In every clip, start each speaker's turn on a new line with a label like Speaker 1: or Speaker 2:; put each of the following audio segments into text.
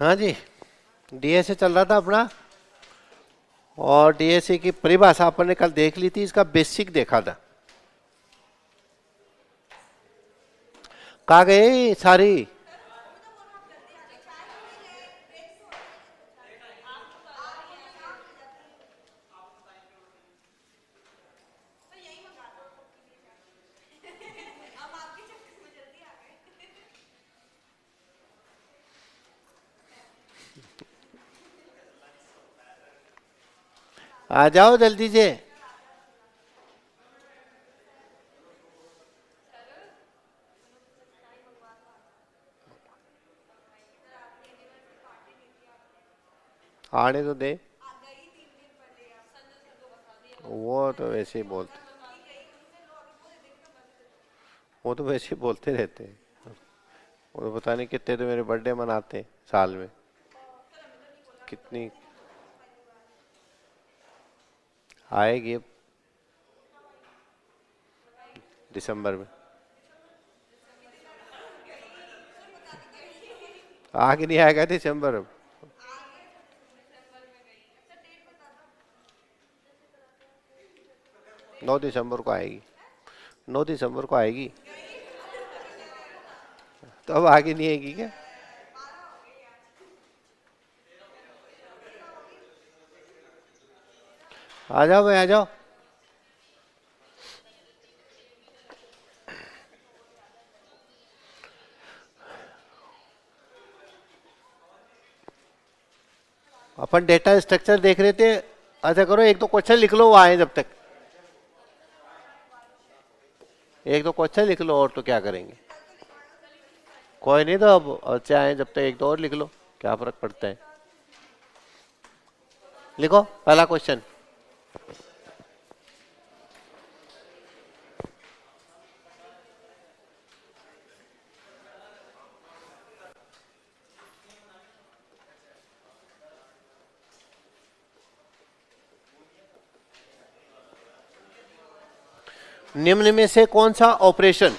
Speaker 1: हाँ जी, डीएसए चल रहा था अपना। और डीएसए की परिभाषा अपन ने कल देख ली थी, इसका बेसिक देखा था। कहाँ गए सारी? आ जाओ जल्दी से। आने तो दे। वो तो वैसे ही बोलते, वो तो वैसे ही बोलते रहते हैं। वो तो पता नहीं कितने तो मेरे बर्थडे मनाते हैं साल में। कितनी आएगी अब दिसंबर में? आगे नहीं आएगा दिसंबर अब। 9 दिसंबर को आएगी। 9 दिसंबर को आएगी। तो अब आगे नहीं आएगी क्या? आ जाओ भाई, आ जाओ। अपन डेटा स्ट्रक्चर देख रहे थे। अच्छा करो, एक दो क्वेश्चन लिख लो, वो आए जब तक। एक दो क्वेश्चन लिख लो, और तो क्या करेंगे। कोई नहीं, तो अब अच्छे आए जब तक एक दो और लिख लो, क्या फर्क पड़ता है। लिखो पहला क्वेश्चन। निम्न में से कौन सा ऑपरेशन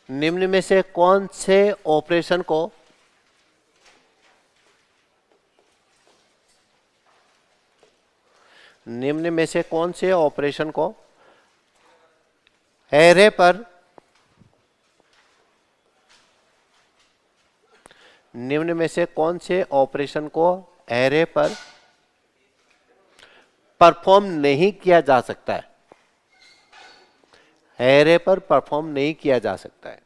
Speaker 1: निम्न में से कौन से ऑपरेशन को निम्न में से कौन से ऑपरेशन को एरे पर निम्न में से कौन से ऑपरेशन को एरे पर परफॉर्म नहीं किया जा सकता है? एरे पर परफॉर्म नहीं किया जा सकता है।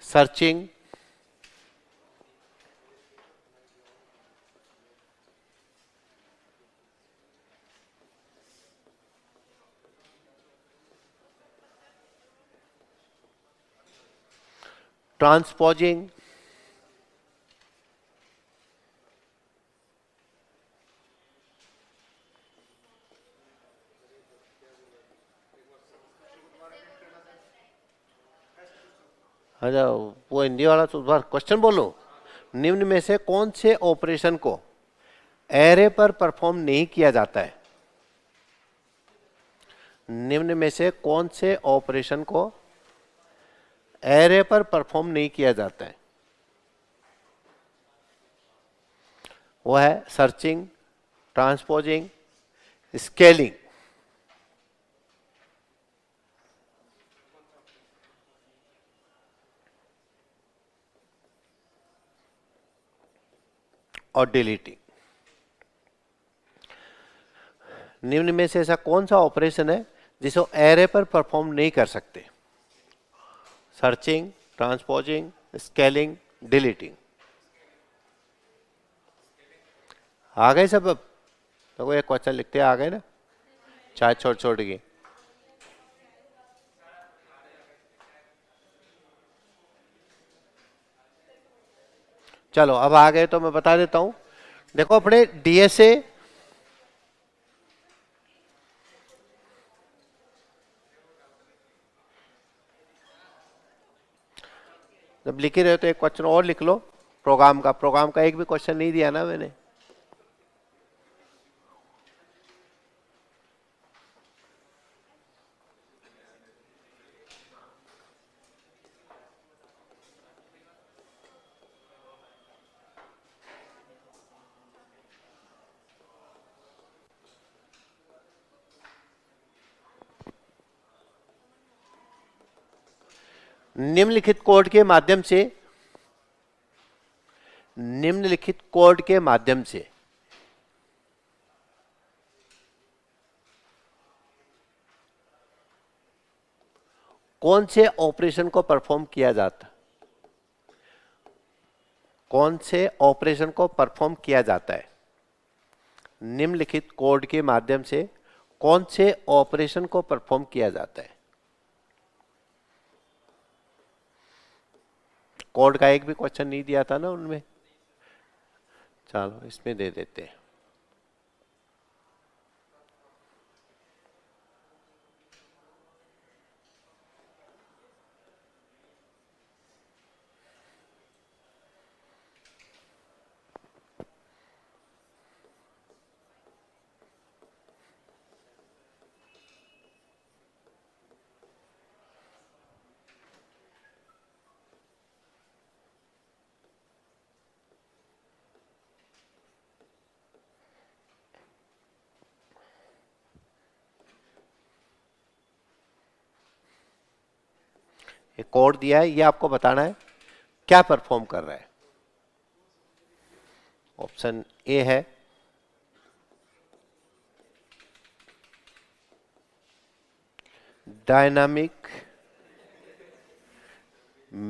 Speaker 1: सर्चिंग, ट्रांसपोजिंग, अच्छा वो हिंदी वाला तो बार क्वेश्चन बोलो। निम्न में से कौन से ऑपरेशन को एरे पर परफॉर्म नहीं किया जाता है? निम्न में से कौन से ऑपरेशन को एरे पर परफॉर्म नहीं किया जाता है? वो है सर्चिंग, ट्रांसपोजिंग, स्केलिंग। और डिलीटिंग। निम्न में से ऐसा कौन सा ऑपरेशन है जिसे एरे पर परफॉर्म नहीं कर सकते? Searching, transposing, scaling, deleting. आ गए सब? अब तो एक क्वेश्चन लिखते आ गए ना, चाहे छोड़ छोड़ के। चलो अब आ गए तो मैं बता देता हूं। देखो अपने डीएसए जब लिख ही रहे हो तो एक क्वेश्चन और लिख लो प्रोग्राम का एक भी क्वेश्चन नहीं दिया ना मैंने। निम्नलिखित कोड के माध्यम से कौन से ऑपरेशन को परफॉर्म किया जाता कौन से ऑपरेशन को परफॉर्म किया जाता है? निम्नलिखित कोड के माध्यम से कौन से ऑपरेशन को परफॉर्म किया जाता है? कोड का एक भी क्वेश्चन नहीं दिया था ना उनमें। चलो इसमें दे देते हैं। एक कोड दिया है, ये आपको बताना है क्या परफॉर्म कर रहा है। ऑप्शन ए है dynamic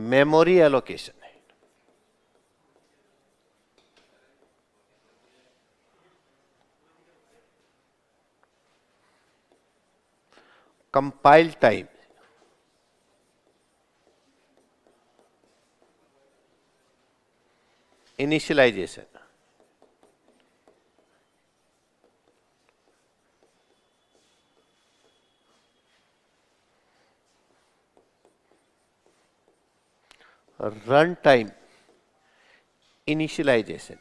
Speaker 1: memory allocation, compile time, initialization, run time initialization,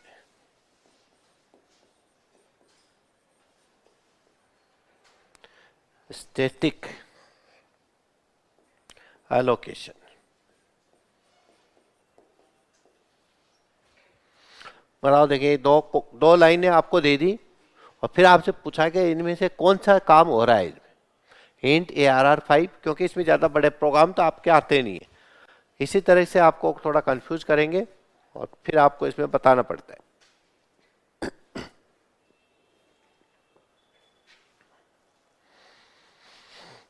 Speaker 1: static allocation. बताओ, देखिए दो लाइनें आपको दे दी और फिर आपसे पूछा कि इनमें से कौन सा काम हो रहा है इसमें। हिंट ARR5, क्योंकि इसमें ज्यादा बड़े प्रोग्राम तो आपके आते नहीं है, इसी तरह से आपको थोड़ा कंफ्यूज करेंगे और फिर आपको इसमें बताना पड़ता है।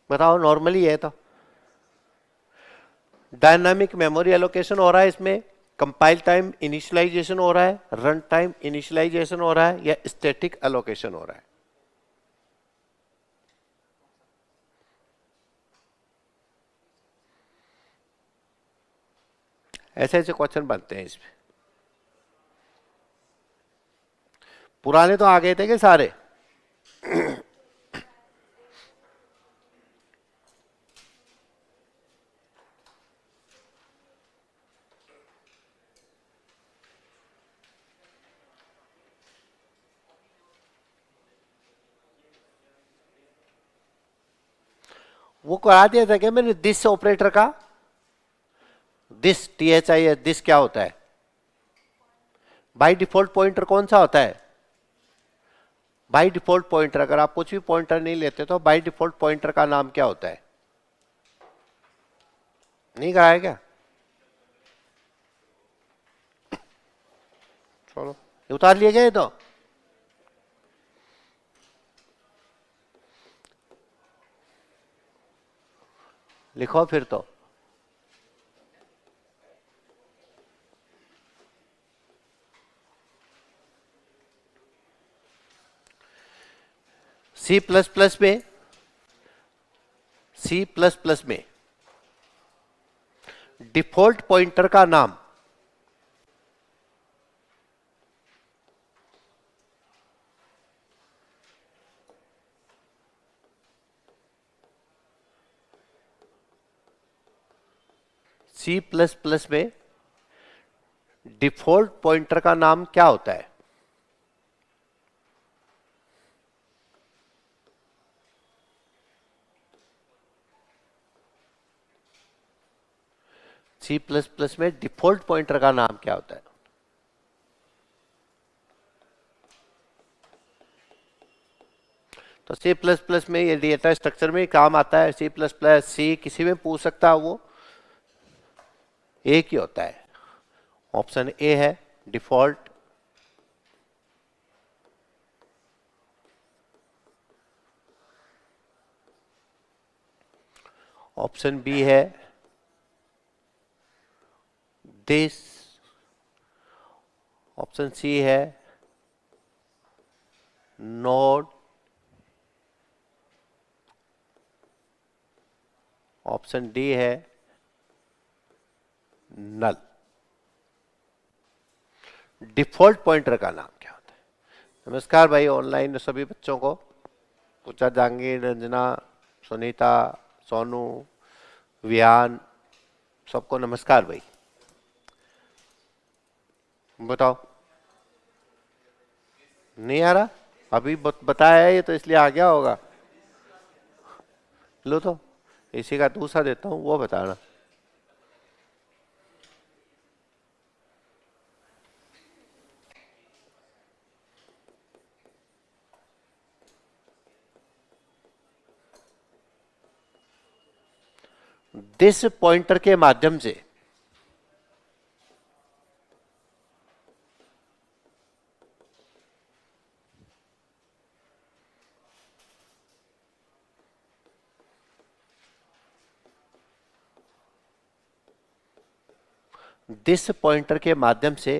Speaker 1: बताओ, नॉर्मली है तो डायनामिक मेमोरी एलोकेशन हो रहा है, इसमें कंपाइल टाइम इनिशियलाइजेशन हो रहा है, रन टाइम इनिशियलाइजेशन हो रहा है, या स्टैटिक एलोकेशन हो रहा है? ऐसे ऐसे क्वेश्चन बनते हैं इसमें। पुराने तो आ गए थे कि सारे? वो करा दिया था क्या मैंने दिस ऑपरेटर का? दिस THIS दिस क्या होता है? बाय डिफॉल्ट पॉइंटर कौन सा होता है? बाय डिफॉल्ट पॉइंटर, अगर आप कुछ भी पॉइंटर नहीं लेते तो बाय डिफॉल्ट पॉइंटर का नाम क्या होता है? नहीं कहा है क्या? चलो, ये उतार लिए गए तो लिखो फिर तो। सी प्लस प्लस में डिफॉल्ट पॉइंटर का नाम सी प्लस प्लस में डिफॉल्ट पॉइंटर का नाम क्या होता है? सी प्लस प्लस में डिफॉल्ट पॉइंटर का नाम क्या होता है? तो सी प्लस प्लस में ये डेटा स्ट्रक्चर में काम आता है। सी प्लस प्लस सी किसी में पूछ सकता है, वो एक ही होता है। ऑप्शन ए है डिफॉल्ट। ऑप्शन बी है दिस। ऑप्शन सी है नोड। ऑप्शन डी है नल। डिफॉल्ट पॉइंटर का नाम क्या होता है? नमस्कार भाई, ऑनलाइन सभी बच्चों को, पूछा, जहांगीर, रंजना, सुनीता, सोनू, विहान, सबको नमस्कार भाई। बताओ, नहीं आ रहा? अभी बताया है ये तो, इसलिए आ गया होगा। लो तो इसी का दूसरा देता हूं, वो बताना। दिस पॉइंटर के माध्यम से दिस पॉइंटर के माध्यम से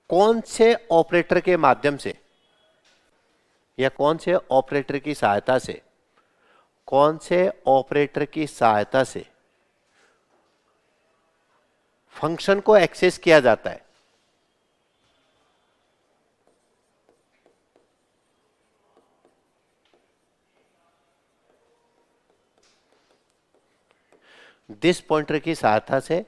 Speaker 1: कौन से ऑपरेटर के माध्यम से या कौन से ऑपरेटर की सहायता से, कौन से ऑपरेटर की सहायता से फंक्शन को एक्सेस किया जाता है? दिस पॉइंटर की सहायता से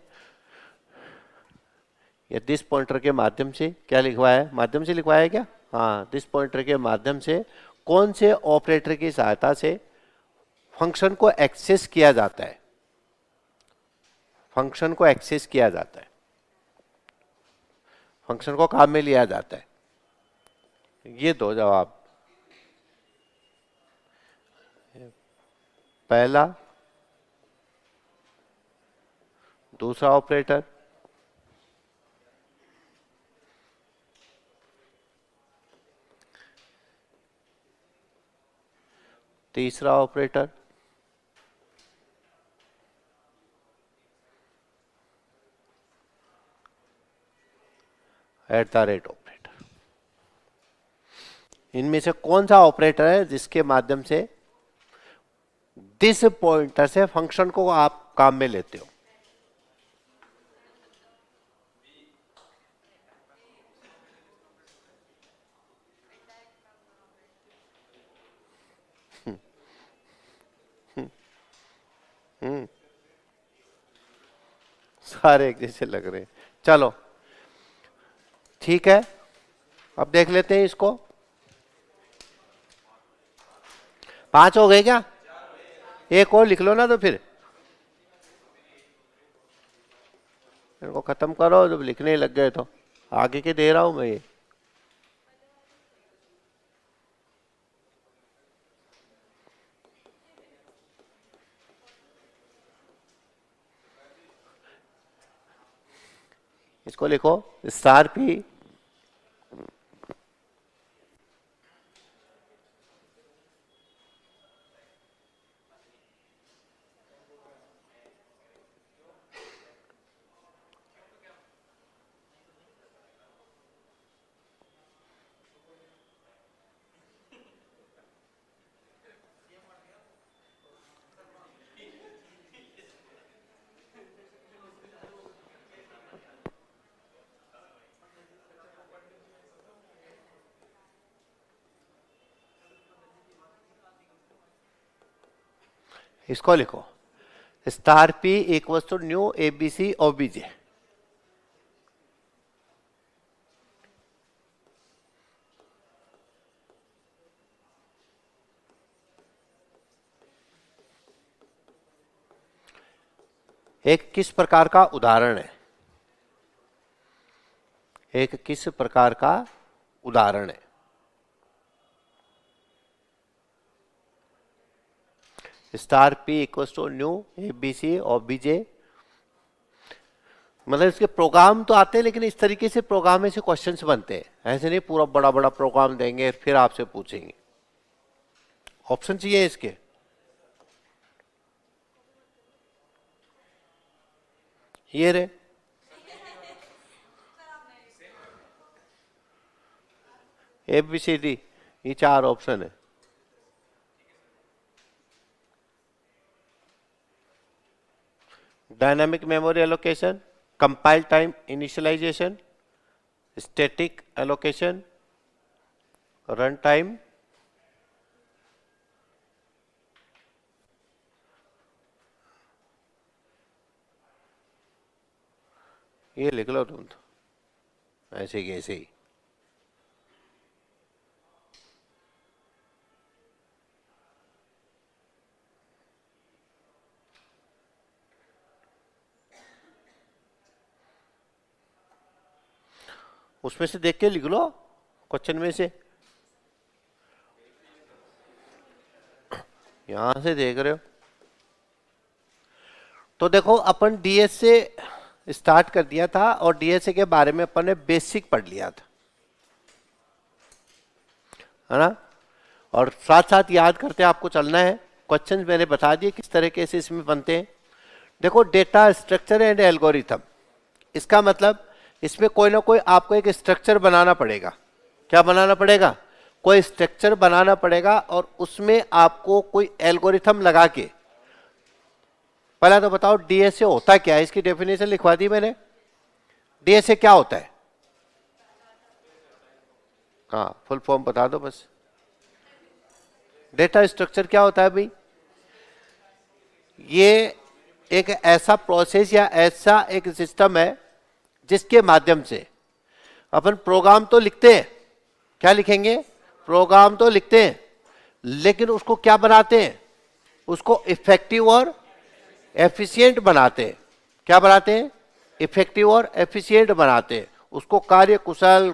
Speaker 1: या दिस पॉइंटर के माध्यम से, क्या लिखवाया है? माध्यम से लिखवाया है क्या? हाँ, दिस पॉइंटर के माध्यम से कौन से ऑपरेटर की सहायता से फंक्शन को एक्सेस किया जाता है? फंक्शन को एक्सेस किया जाता है, फंक्शन को काम में लिया जाता है। ये दो जवाब, पहला, दूसरा ऑपरेटर, तीसरा operator, at the rate operator. इनमें से कौन सा ऑपरेटर है जिसके माध्यम से दिस पॉइंटर से फंक्शन को आप काम में लेते हो? सारे एक जैसे लग रहे हैं। चलो ठीक है, अब देख लेते हैं इसको। 5 हो गए क्या? एक और लिख लो ना, तो फिर इनको खत्म करो। जब लिखने लग गए तो आगे के दे रहा हूं मैं ये। इसको लिखो स्टार पी इसको लिखो star P equal to new ABC OBJ. एक किस प्रकार का उदाहरण है, एक किस प्रकार का उदाहरण है। Star P equal to new ABC और बीजे, मतलब इसके प्रोग्राम तो आते हैं लेकिन इस तरीके से प्रोग्राम में से क्वेश्चंस बनते हैं, ऐसे नहीं पूरा बड़ा बड़ा प्रोग्राम देंगे फिर आपसे पूछेंगे। ऑप्शन चाहिए इसके, ये रे ABCD, ये 4 ऑप्शन है। Dynamic memory allocation, compile time initialization, static allocation, run time, ये लिख लो तुम तो ऐसे ही ऐसे ही। उसमें से देख के लिख लो क्वेश्चन में से, यहां से देख रहे हो तो देखो अपन डीएस से स्टार्ट कर दिया था और डीएसए के बारे में अपन ने बेसिक पढ़ लिया था, है ना। और साथ साथ याद करते आपको चलना है, क्वेश्चन मैंने बता दिए किस तरीके से इसमें बनते हैं। देखो डेटा स्ट्रक्चर एंड एल्गोरिथम, इसका मतलब इसमें कोई ना कोई आपको एक स्ट्रक्चर बनाना पड़ेगा। क्या बनाना पड़ेगा? कोई स्ट्रक्चर बनाना पड़ेगा और उसमें आपको कोई एल्गोरिथम लगा के, पहला तो बताओ डीएसए होता क्या है, इसकी डेफिनेशन लिखवा दी मैंने। डीएसए क्या होता है? हाँ फुल फॉर्म बता दो बस। डेटा स्ट्रक्चर क्या होता है भाई? ये एक ऐसा प्रोसेस या ऐसा एक सिस्टम है जिसके माध्यम से अपन प्रोग्राम तो लिखते हैं, क्या लिखेंगे? प्रोग्राम तो लिखते हैं, लेकिन उसको क्या बनाते हैं? उसको इफेक्टिव और एफिशिएंट बनाते हैं। क्या बनाते हैं? इफेक्टिव और एफिशिएंट बनाते हैं उसको, कार्य कुशल,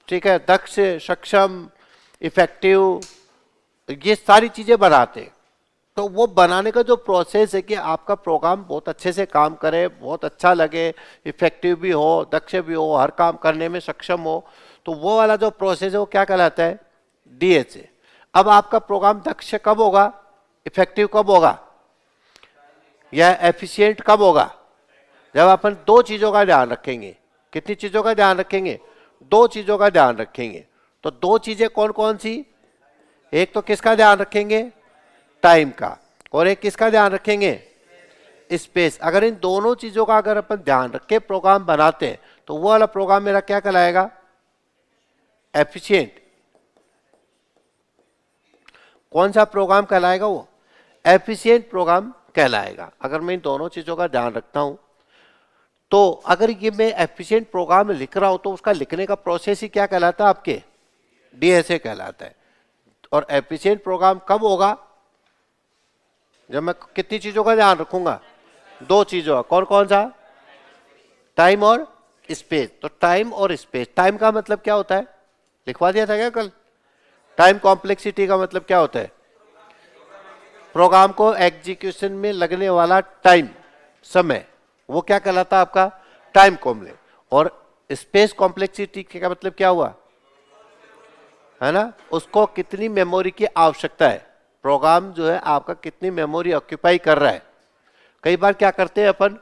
Speaker 1: ठीक है, दक्ष, सक्षम, इफेक्टिव, ये सारी चीजें बनाते हैं। तो वो बनाने का जो प्रोसेस है कि आपका प्रोग्राम बहुत अच्छे से काम करे, बहुत अच्छा लगे, इफेक्टिव भी हो, दक्ष भी हो, हर काम करने में सक्षम हो, तो वो वाला जो प्रोसेस है वो क्या कहलाता है? डीएसए। अब आपका प्रोग्राम दक्ष कब होगा, इफेक्टिव कब होगा, या एफिशिएंट कब होगा? जब अपन दो चीजों का ध्यान रखेंगे। कितनी चीजों का ध्यान रखेंगे? दो चीजों का ध्यान रखेंगे। तो दो चीजें कौन कौन सी? एक तो किसका ध्यान रखेंगे? टाइम का। और एक किसका ध्यान रखेंगे? स्पेस। अगर इन दोनों चीजों का अगर अपन ध्यान रख के प्रोग्राम बनाते हैं तो वो वाला प्रोग्राम मेरा क्या कहलाएगा? एफिशिएंट। कौन सा प्रोग्राम कहलाएगा? वो एफिशिएंट प्रोग्राम कहलाएगा। अगर मैं इन दोनों चीजों का ध्यान रखता हूं तो अगर ये मैं एफिशिएंट प्रोग्राम लिख रहा हूं तो उसका लिखने का प्रोसेस ही क्या कहलाता है? आपके डीएसए कहलाता है। और एफिशिएंट प्रोग्राम कब होगा? जब मैं कितनी चीजों का ध्यान रखूंगा? दो चीजों का। कौन कौन सा? टाइम और स्पेस। तो टाइम और स्पेस। टाइम का मतलब क्या होता है? लिखवा दिया था क्या कल? टाइम कॉम्प्लेक्सिटी का मतलब क्या होता है? प्रोग्राम को एग्जीक्यूशन में लगने वाला टाइम, समय, वो क्या कहलाता है आपका? Time complex. और स्पेस कॉम्प्लेक्सिटी का मतलब क्या हुआ? है ना, उसको कितनी मेमोरी की आवश्यकता है, प्रोग्राम जो है आपका कितनी मेमोरी ऑक्यूपाई कर रहा है। कई बार क्या करते हैं अपन,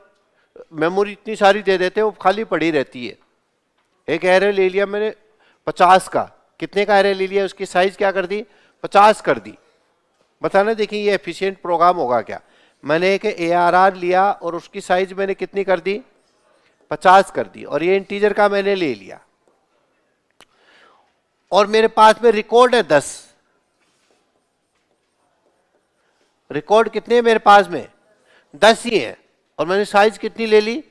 Speaker 1: मेमोरी इतनी सारी दे देते हैं वो खाली पड़ी रहती है। एक एरे ले लिया मैंने 50 का, कितने का एरे ले लिया, उसकी साइज क्या कर दी? 50 कर दी। बताना देखिए ये एफिशिएंट प्रोग्राम होगा क्या? मैंने एक ARR लिया और उसकी साइज मैंने कितनी कर दी? 50 कर दी। और ये इंटीजर का मैंने ले लिया और मेरे पास में रिकॉर्ड है 10। रिकॉर्ड कितने हैं मेरे पास में? 10 ही है और मैंने साइज कितनी ले ली,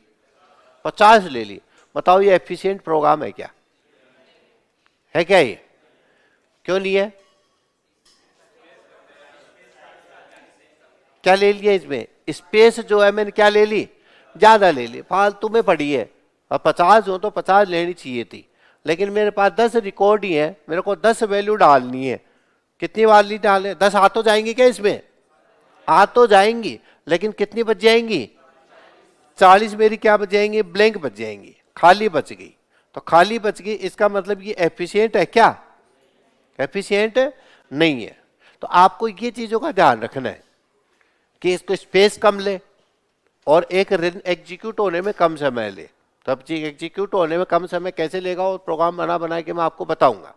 Speaker 1: 50 ले ली। बताओ ये एफिशिएंट प्रोग्राम है क्या? है क्या ये? क्यों नहीं है? क्या ले लिया इसमें? स्पेस जो है मैंने क्या ले ली, ज्यादा ले ली, फालतू में पड़ी है। और 50 हो तो 50 लेनी चाहिए थी, लेकिन मेरे पास 10 रिकॉर्ड ही है, मेरे को 10 वैल्यू डालनी है। कितनी वाली डाले? 10 आ तो जाएंगी क्या इसमें? आ तो जाएंगी, लेकिन कितनी बच जाएंगी? 40 मेरी क्या बच जाएंगी? ब्लैंक बच जाएंगी, खाली बच गई। तो खाली बच गई इसका मतलब ये एफिशिएंट है क्या? एफिशिएंट नहीं है। तो आपको ये चीजों का ध्यान रखना है कि इसको स्पेस कम ले और एक एग्जीक्यूट होने में कम समय ले। तो अब एग्जीक्यूट होने में कम समय कैसे लेगा, और प्रोग्राम बना के मैं आपको बताऊंगा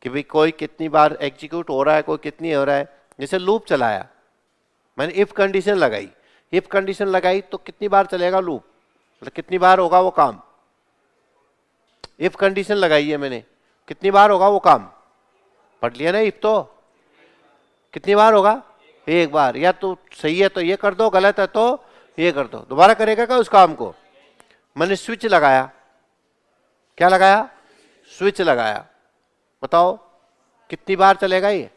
Speaker 1: कि भाई कोई कितनी बार एग्जीक्यूट हो रहा है, कोई कितनी हो रहा है। जैसे लूप चलाया मैंने, इफ कंडीशन लगाई, इफ कंडीशन लगाई तो कितनी बार चलेगा लूप, मतलब कितनी बार होगा वो काम। इफ कंडीशन लगाई है मैंने, कितनी बार होगा वो काम, पढ़ लिया ना इफ तो, कितनी बार होगा? एक बार। या तो सही है तो ये कर दो, गलत है तो ये कर दो, दोबारा करेगा क्या उस काम को? मैंने स्विच लगाया, क्या लगाया? स्विच लगाया। बताओ कितनी बार चलेगा ये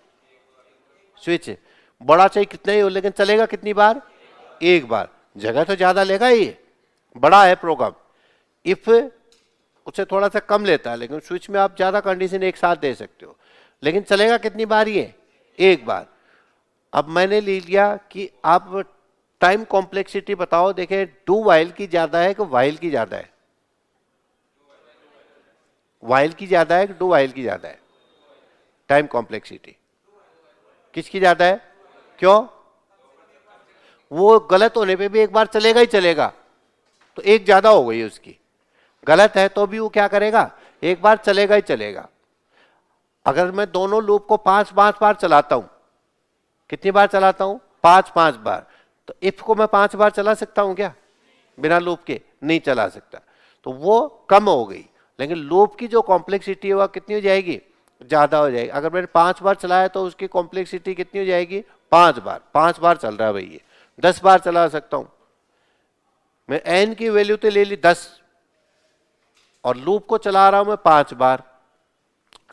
Speaker 1: स्विच? बड़ा चाहिए कितना ही हो, लेकिन चलेगा कितनी बार? एक बार। जगह तो ज्यादा लेगा, ये बड़ा है प्रोग्राम। इफ उससे थोड़ा सा कम लेता है, लेकिन स्विच में आप ज्यादा कंडीशन एक साथ दे सकते हो, लेकिन चलेगा कितनी बार ये? एक बार। अब मैंने ले लिया कि आप टाइम कॉम्प्लेक्सिटी बताओ, देखें डू वाइल की ज्यादा है कि वाइल की ज्यादा है? वाइल की ज्यादा है कि डू वाइल की ज्यादा है? टाइम कॉम्प्लेक्सिटी किसकी ज्यादा है? क्यों? वो गलत होने पे भी एक बार चलेगा ही चलेगा, तो एक ज्यादा हो गई उसकी। गलत है तो भी वो क्या करेगा? एक बार चलेगा ही चलेगा। अगर मैं दोनों लूप को 5-5 बार चलाता हूं, कितनी बार चलाता हूं? 5-5 बार। तो इफ को मैं 5 बार चला सकता हूं क्या बिना लूप के? नहीं चला सकता। तो वो कम हो गई, लेकिन लूप की जो कॉम्प्लेक्सिटी है वह कितनी हो जाएगी? ज्यादा हो जाएगी। अगर मैंने 5 बार चलाया तो उसकी कॉम्प्लेक्सिटी कितनी हो जाएगी? 5 बार। 5 बार चल रहा है भाई, ये 10 बार चला सकता हूं मैं। एन की वैल्यू तो ले ली 10 और लूप को चला रहा हूं मैं 5 बार।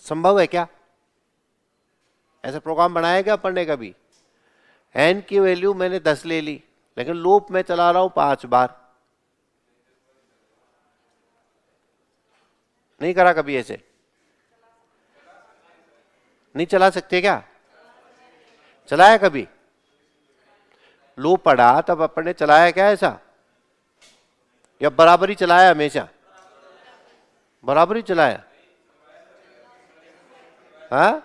Speaker 1: संभव है क्या? ऐसा प्रोग्राम बनाया क्या पढ़ने का भी? एन की वैल्यू मैंने 10 ले ली, लेकिन लूप में चला रहा हूं 5 बार। नहीं करा कभी ऐसे? नहीं चला सकते क्या? चलाया कभी? लूप पढ़ा तब अपन ने चलाया क्या ऐसा, या बराबर ही चलाया? हमेशा बराबर ही चलाया। हाँ,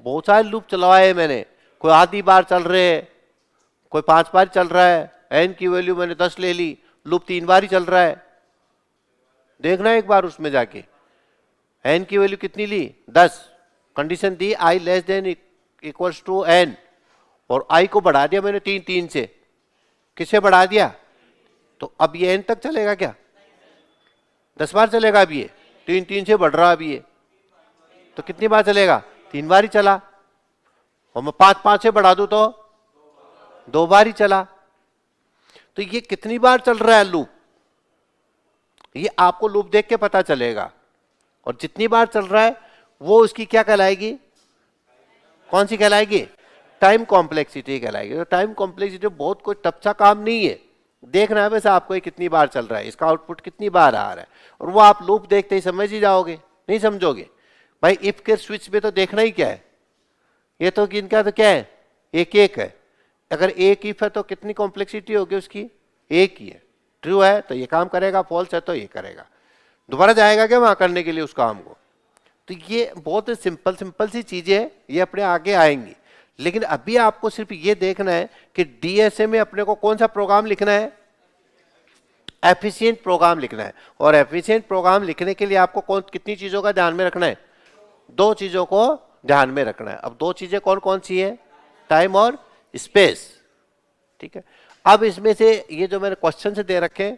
Speaker 1: बहुत सारे लूप चलवाए मैंने, कोई आधी बार चल रहे हैं, कोई 5 बार चल रहा है। एन की वैल्यू मैंने 10 ले ली, लूप 3 बार ही चल रहा है। देखना एक बार उसमें जाके, एन की वैल्यू कितनी ली? 10। कंडीशन दी I less than equals to N, और आई को बढ़ा दिया मैंने 3 से। किसे बढ़ा दिया? तो अब ये एन तक चलेगा क्या? 10 बार चलेगा अब ये? 3 से बढ़ रहा अब ये, तो कितनी बार चलेगा? 3 बार ही चला। और मैं 5 से बढ़ा दूं तो 2 बार ही चला। तो ये कितनी बार चल रहा है लूप, ये आपको लूप देख के पता चलेगा। और जितनी बार चल रहा है वो उसकी क्या कहलाएगी? कौन सी कहलाएगी? टाइम कॉम्प्लेक्सिटी कहलाएगी। तो टाइम कॉम्प्लेक्सिटी बहुत कोई टफ सा काम नहीं है, देखना है वैसे आपको ये कितनी बार चल रहा है, इसका आउटपुट कितनी बार आ रहा है, और वो आप लूप देखते ही समझ ही जाओगे। नहीं समझोगे भाई, इफ के स्विच में तो देखना ही क्या है, ये तो कि इनका तो क्या है, एक एक है। अगर एक इफ है तो कितनी कॉम्प्लेक्सिटी होगी उसकी? एक ही है। ट्रू है तो ये काम करेगा, फॉल्स है तो ये करेगा। दोबारा जाएगा क्या वहां करने के लिए उस काम को? तो ये बहुत सिंपल सिंपल सी चीजें हैं, ये अपने आगे आएंगी। लेकिन अभी आपको सिर्फ ये देखना है कि डीएसए में अपने को कौन सा प्रोग्राम लिखना है? एफिशिएंट प्रोग्राम लिखना है। और एफिशिएंट प्रोग्राम लिखने के लिए आपको कितनी चीजों का ध्यान में रखना है? 2 चीजों को ध्यान में रखना है। अब 2 चीजें कौन कौन सी है? टाइम और स्पेस। ठीक है, अब इसमें से ये जो मैंने क्वेश्चन से दे रखे,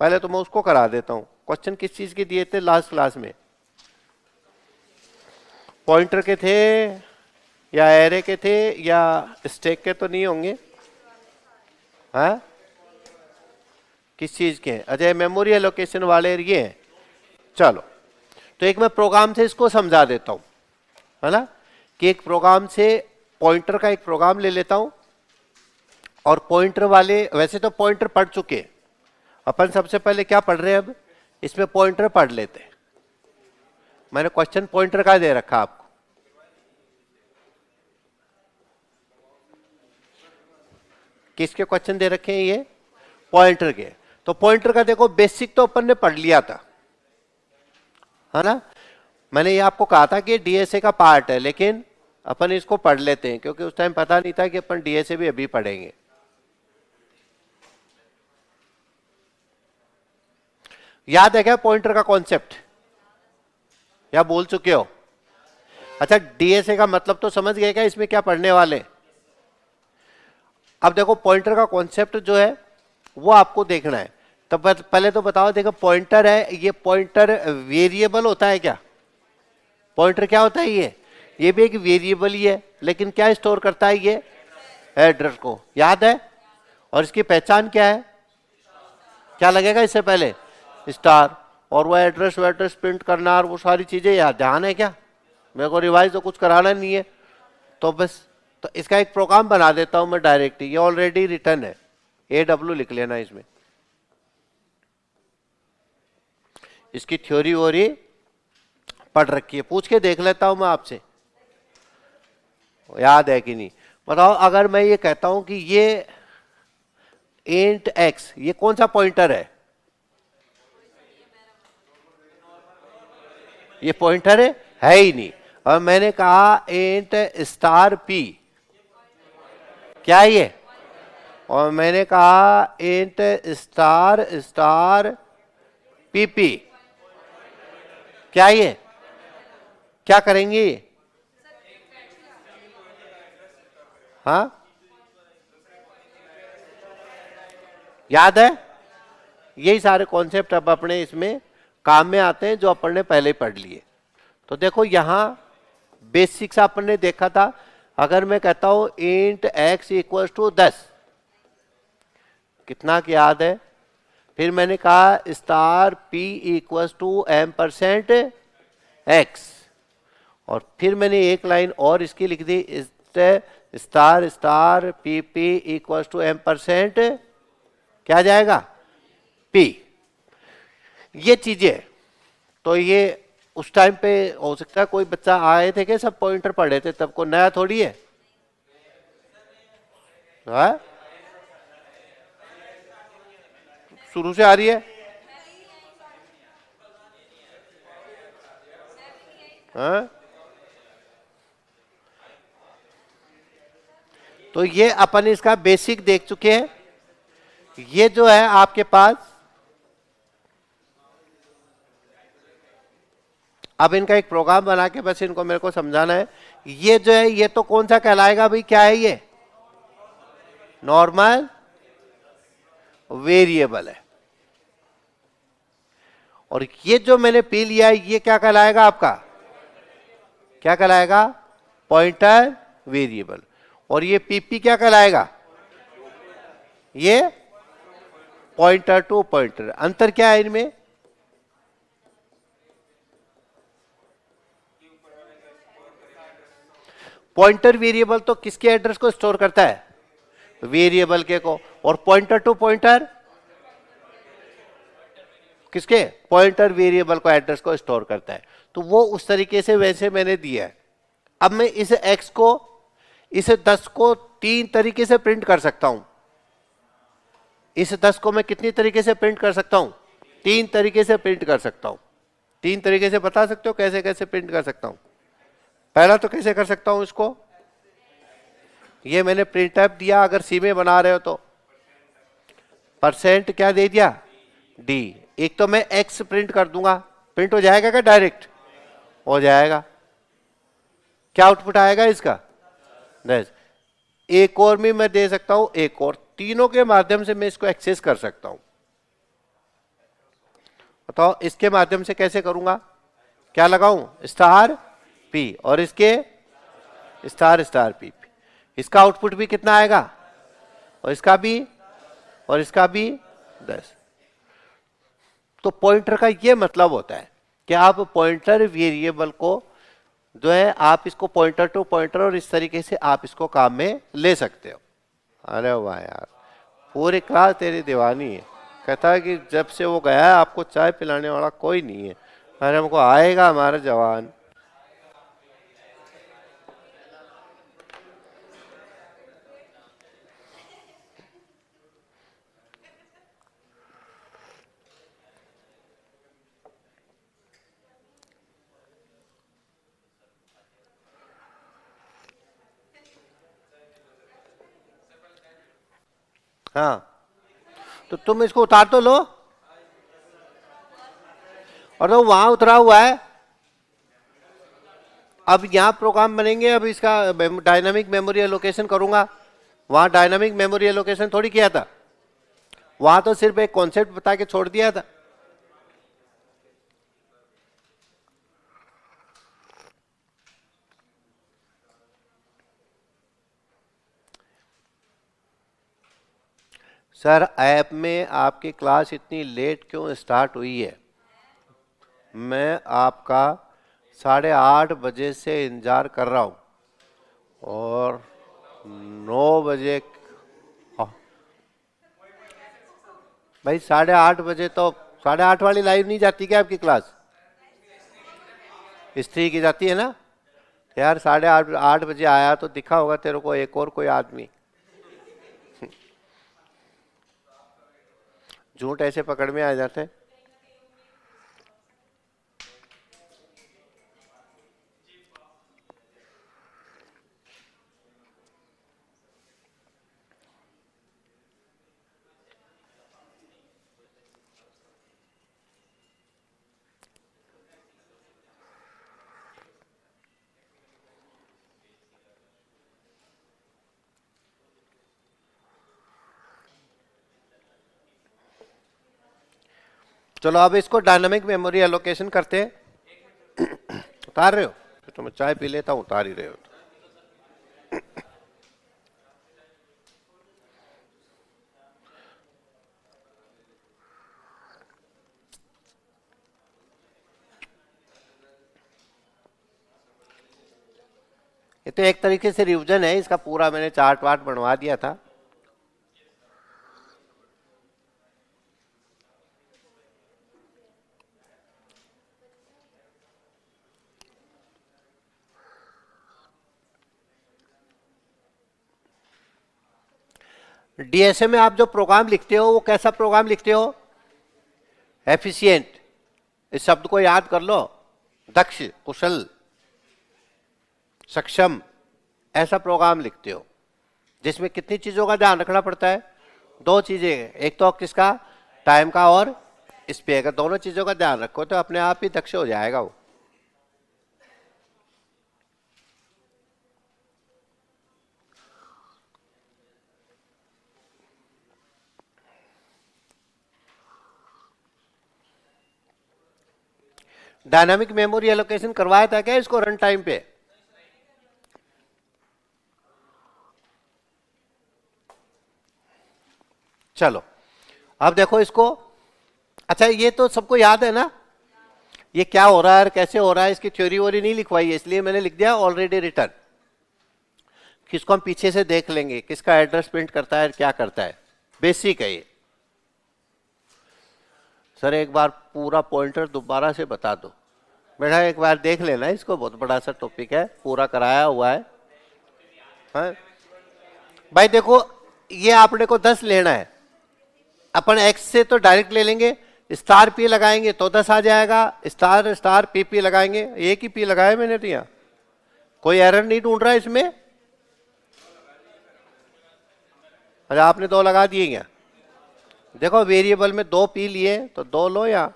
Speaker 1: पहले तो मैं उसको करा देता हूं। क्वेश्चन किस चीज के दिए थे लास्ट क्लास में? पॉइंटर के थे या एरे के थे या स्टैक के? तो नहीं होंगे, हाँ, किस चीज के? अच्छा, मेमोरी एलोकेशन वाले ये हैं। चलो, तो एक मैं प्रोग्राम से इसको समझा देता हूं, है ना, कि एक प्रोग्राम से पॉइंटर का एक प्रोग्राम ले लेता हूं, और पॉइंटर वाले, वैसे तो पॉइंटर पढ़ चुके हैं अपन। सबसे पहले क्या पढ़ रहे हैं अब? इसमें पॉइंटर पढ़ लेते हैं। मैंने क्वेश्चन पॉइंटर का दे रखा आपको। किसके क्वेश्चन दे रखे हैं? ये पॉइंटर के। तो पॉइंटर का देखो, बेसिक तो अपन ने पढ़ लिया था, है ना। मैंने ये आपको कहा था कि डीएसए का पार्ट है, लेकिन अपन इसको पढ़ लेते हैं क्योंकि उस टाइम पता नहीं था कि अपन डीएसए भी अभी पढ़ेंगे। याद है क्या पॉइंटर का कॉन्सेप्ट, या भूल चुके हो? अच्छा, डीएसए का मतलब तो समझ गए क्या? इसमें क्या पढ़ने वाले? अब देखो, पॉइंटर का कॉन्सेप्ट जो है वो आपको देखना है। तो पहले तो बताओ, देखो पॉइंटर है, ये पॉइंटर वेरिएबल होता है क्या? पॉइंटर क्या होता है? ये भी एक वेरिएबल ही है, लेकिन क्या स्टोर करता है? ये एड्रेस को, याद है। और इसकी पहचान क्या है? क्या लगेगा इससे पहले? स्टार। और वो एड्रेस प्रिंट करना और वो सारी चीजें याद ध्यान है क्या? मेरे को रिवाइज तो कुछ कराना नहीं है, तो बस तो इसका एक प्रोग्राम बना देता हूं मैं डायरेक्ट। ये ऑलरेडी रिटर्न है, AW लिख लेना इसमें। इसकी थ्योरी वोरी पढ़ रखी है, पूछ के देख लेता हूं मैं आपसे, याद है कि नहीं। बताओ, अगर मैं ये कहता हूं कि ये इंट x, ये कौन सा पॉइंटर है? ये पॉइंटर है ही नहीं। और मैंने कहा इंट स्टार p, क्या है ये? और मैंने कहा इंट स्टार स्टार pp, क्या है ये? क्या करेंगे? हाँ, याद है? यही सारे कॉन्सेप्ट अब अपने इसमें काम में आते हैं जो अपन ने पहले पढ़ लिए। तो देखो, यहां बेसिक्स अपन ने देखा था। अगर मैं कहता हूं इंट x इक्वल टू 10, कितना की याद है? फिर मैंने कहा star p equal to %x, और फिर मैंने एक लाइन और इसकी लिख दी, star star PP equal to %, क्या जाएगा? p। ये चीजें तो ये उस टाइम पे हो सकता है कोई बच्चा आए थे कि सब पॉइंटर पढ़े थे तब, को नया थोड़ी है। हाँ? शुरू से आ रही है। हाँ? तो ये अपन इसका बेसिक देख चुके हैं। ये जो है आपके पास, अब इनका एक प्रोग्राम बना के बस इनको मेरे को समझाना है। ये जो है, ये तो कौन सा कहलाएगा भाई? क्या है ये? नॉर्मल वेरिएबल है। और ये जो मैंने पी लिया है, ये क्या कहलाएगा आपका? क्या कहलाएगा? Pointer variable. और ये पीपी क्या कहलाएगा? ये पॉइंटर टू पॉइंटर। अंतर क्या है इनमें? पॉइंटर वेरिएबल तो किसके एड्रेस को स्टोर करता है? वेरिएबल के को। और पॉइंटर टू पॉइंटर किसके? पॉइंटर वेरिएबल को एड्रेस को स्टोर करता है। तो वो उस तरीके से वैसे मैंने दिया है। अब मैं इस x को, इस 10 को 3 तरीके से प्रिंट कर सकता हूं। इस 10 को मैं कितनी तरीके से प्रिंट कर सकता हूं? 3 तरीके से प्रिंट कर सकता हूं। 3 तरीके से बता सकते हो कैसे कैसे प्रिंट कर सकता हूं? पहला तो कैसे कर सकता हूं इसको? ये मैंने प्रिंट एफ दिया, अगर सी में बना रहे हो तो % क्या दे दिया? डी। एक तो मैं एक्स प्रिंट कर दूंगा, प्रिंट हो जाएगा क्या? डायरेक्ट हो जाएगा। क्या आउटपुट आएगा इसका? 10। एक और भी मैं दे सकता हूं, एक और। तीनों के माध्यम से मैं इसको एक्सेस कर सकता हूं। बताओ इसके माध्यम से कैसे करूंगा? क्या लगाऊं? स्टार पी, और इसके स्टार स्टार पी। इसका आउटपुट भी कितना आएगा? और इसका भी और इसका भी 10। तो पॉइंटर का ये मतलब होता है कि आप पॉइंटर वेरिएबल को जो है आप इसको पॉइंटर टू पॉइंटर और इस तरीके से आप इसको काम में ले सकते हो। अरे वाह यार, पूरी क्लास तेरी दीवानी है। कहता है कि जब से वो गया है आपको चाय पिलाने वाला कोई नहीं है। अरे हमको आएगा हमारा जवान। हाँ, तो तुम इसको उतार तो लो। और तो वहां उतरा हुआ है। अब यहां प्रोग्राम बनेंगे। अब इसका डायनामिक मेमोरी एलोकेशन करूंगा। वहां डायनामिक मेमोरी एलोकेशन थोड़ी किया था, वहां तो सिर्फ एक कॉन्सेप्ट बता के छोड़ दिया था। सर ऐप में आपकी क्लास इतनी लेट क्यों स्टार्ट हुई है? मैं आपका 8:30 बजे से इंतजार कर रहा हूं और 9 बजे। हाँ। भाई 8:30 बजे तो 8:30 वाली लाइव नहीं जाती क्या आपकी क्लास? स्त्री की जाती है ना यार। 8:30 बजे आया तो दिखा होगा तेरे को एक और कोई आदमी। झूठ ऐसे पकड़ में आ जाते हैं। चलो अब इसको डायनामिक मेमोरी एलोकेशन करते हैं। उतार रहे हो तो मैं चाय पी लेता हूं। उतार ही रहे हो तो। ये तो एक तरीके से रिवीजन है इसका पूरा। मैंने चार्ट वार्ट बनवा दिया था। डीएसए में आप जो प्रोग्राम लिखते हो वो कैसा प्रोग्राम लिखते हो? एफिशिएंट। इस शब्द को याद कर लो। दक्ष, कुशल, सक्षम, ऐसा प्रोग्राम लिखते हो जिसमें कितनी चीजों का ध्यान रखना पड़ता है? 2 चीजें। एक तो किसका? टाइम का और स्पेस का। दोनों चीजों का ध्यान रखो तो अपने आप ही दक्ष हो जाएगा वो। डायनामिक मेमोरी एलोकेशन करवाया था क्या इसको रन टाइम पे? चलो अब देखो इसको। अच्छा ये तो सबको याद है ना ये क्या हो रहा है और कैसे हो रहा है? इसकी थ्योरी वोरी नहीं लिखवाई है इसलिए मैंने लिख दिया ऑलरेडी रिटर्न। किसको हम पीछे से देख लेंगे किसका एड्रेस प्रिंट करता है क्या करता है। बेसिक है ये। सर एक बार पूरा पॉइंटर दोबारा से बता दो। बेटा एक बार देख लेना इसको, बहुत बड़ा सा टॉपिक है, पूरा कराया हुआ है। हाँ? भाई देखो ये आपने को 10 लेना है। अपन एक्स से तो डायरेक्ट ले लेंगे। स्टार पी लगाएंगे तो 10 आ जाएगा। स्टार स्टार पी पी लगाएंगे। एक ही पी लगाया मैंने तो यहाँ। कोई एरर नहीं ढूंढ रहा है इसमें। अच्छा आपने 2 लगा दिए क्या? देखो वेरिएबल में 2 पी लिए तो 2 लो या।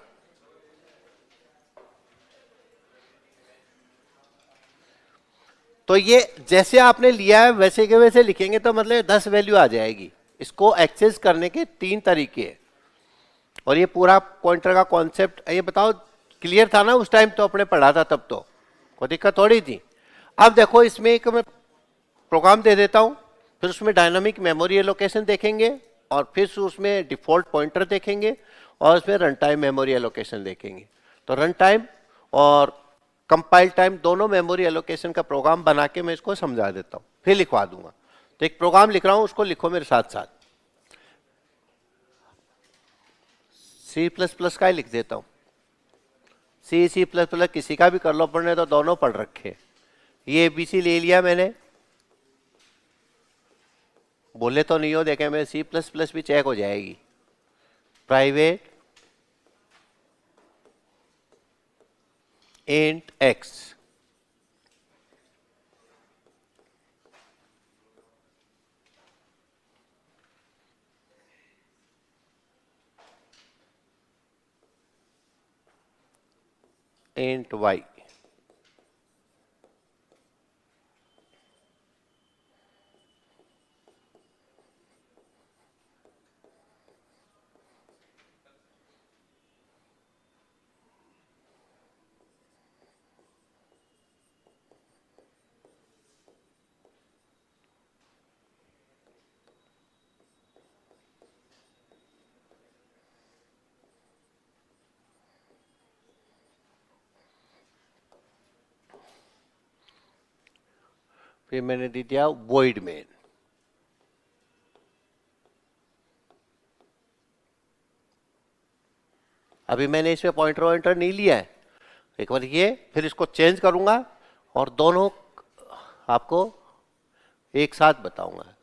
Speaker 1: तो ये जैसे आपने लिया है वैसे के वैसे लिखेंगे तो मतलब 10 वैल्यू आ जाएगी। इसको एक्सेस करने के 3 तरीके हैं। और ये पूरा पॉइंटर का कॉन्सेप्ट ये बताओ क्लियर था ना उस टाइम? तो अपने पढ़ा था तब तो कोई दिक्कत थोड़ी थी। अब देखो इसमें एक मैं प्रोग्राम दे देता हूं, फिर उसमें डायनामिक मेमोरी एलोकेशन देखेंगे और फिर उसमें डिफॉल्ट पॉइंटर देखेंगे और उसमें रन टाइम मेमोरी एलोकेशन देखेंगे। तो रन टाइम और कंपाइल टाइम दोनों मेमोरी एलोकेशन का प्रोग्राम बना के मैं इसको समझा देता हूं, फिर लिखवा दूंगा। तो एक प्रोग्राम लिख रहा हूं, उसको लिखो मेरे साथ साथ। C++ का ही लिख देता हूं। C++ किसी का भी कर लो पढ़ने, तो दोनों पढ़ रखे। ये ABC ले लिया मैंने, बोले तो नहीं हो, देखें मैं C++ भी चेक हो जाएगी। Private int x, int y। फिर मैंने दे दिया void main। अभी मैंने इसमें पॉइंटर वॉइंटर नहीं लिया है, एक बार ये, फिर इसको चेंज करूंगा और दोनों आपको एक साथ बताऊंगा।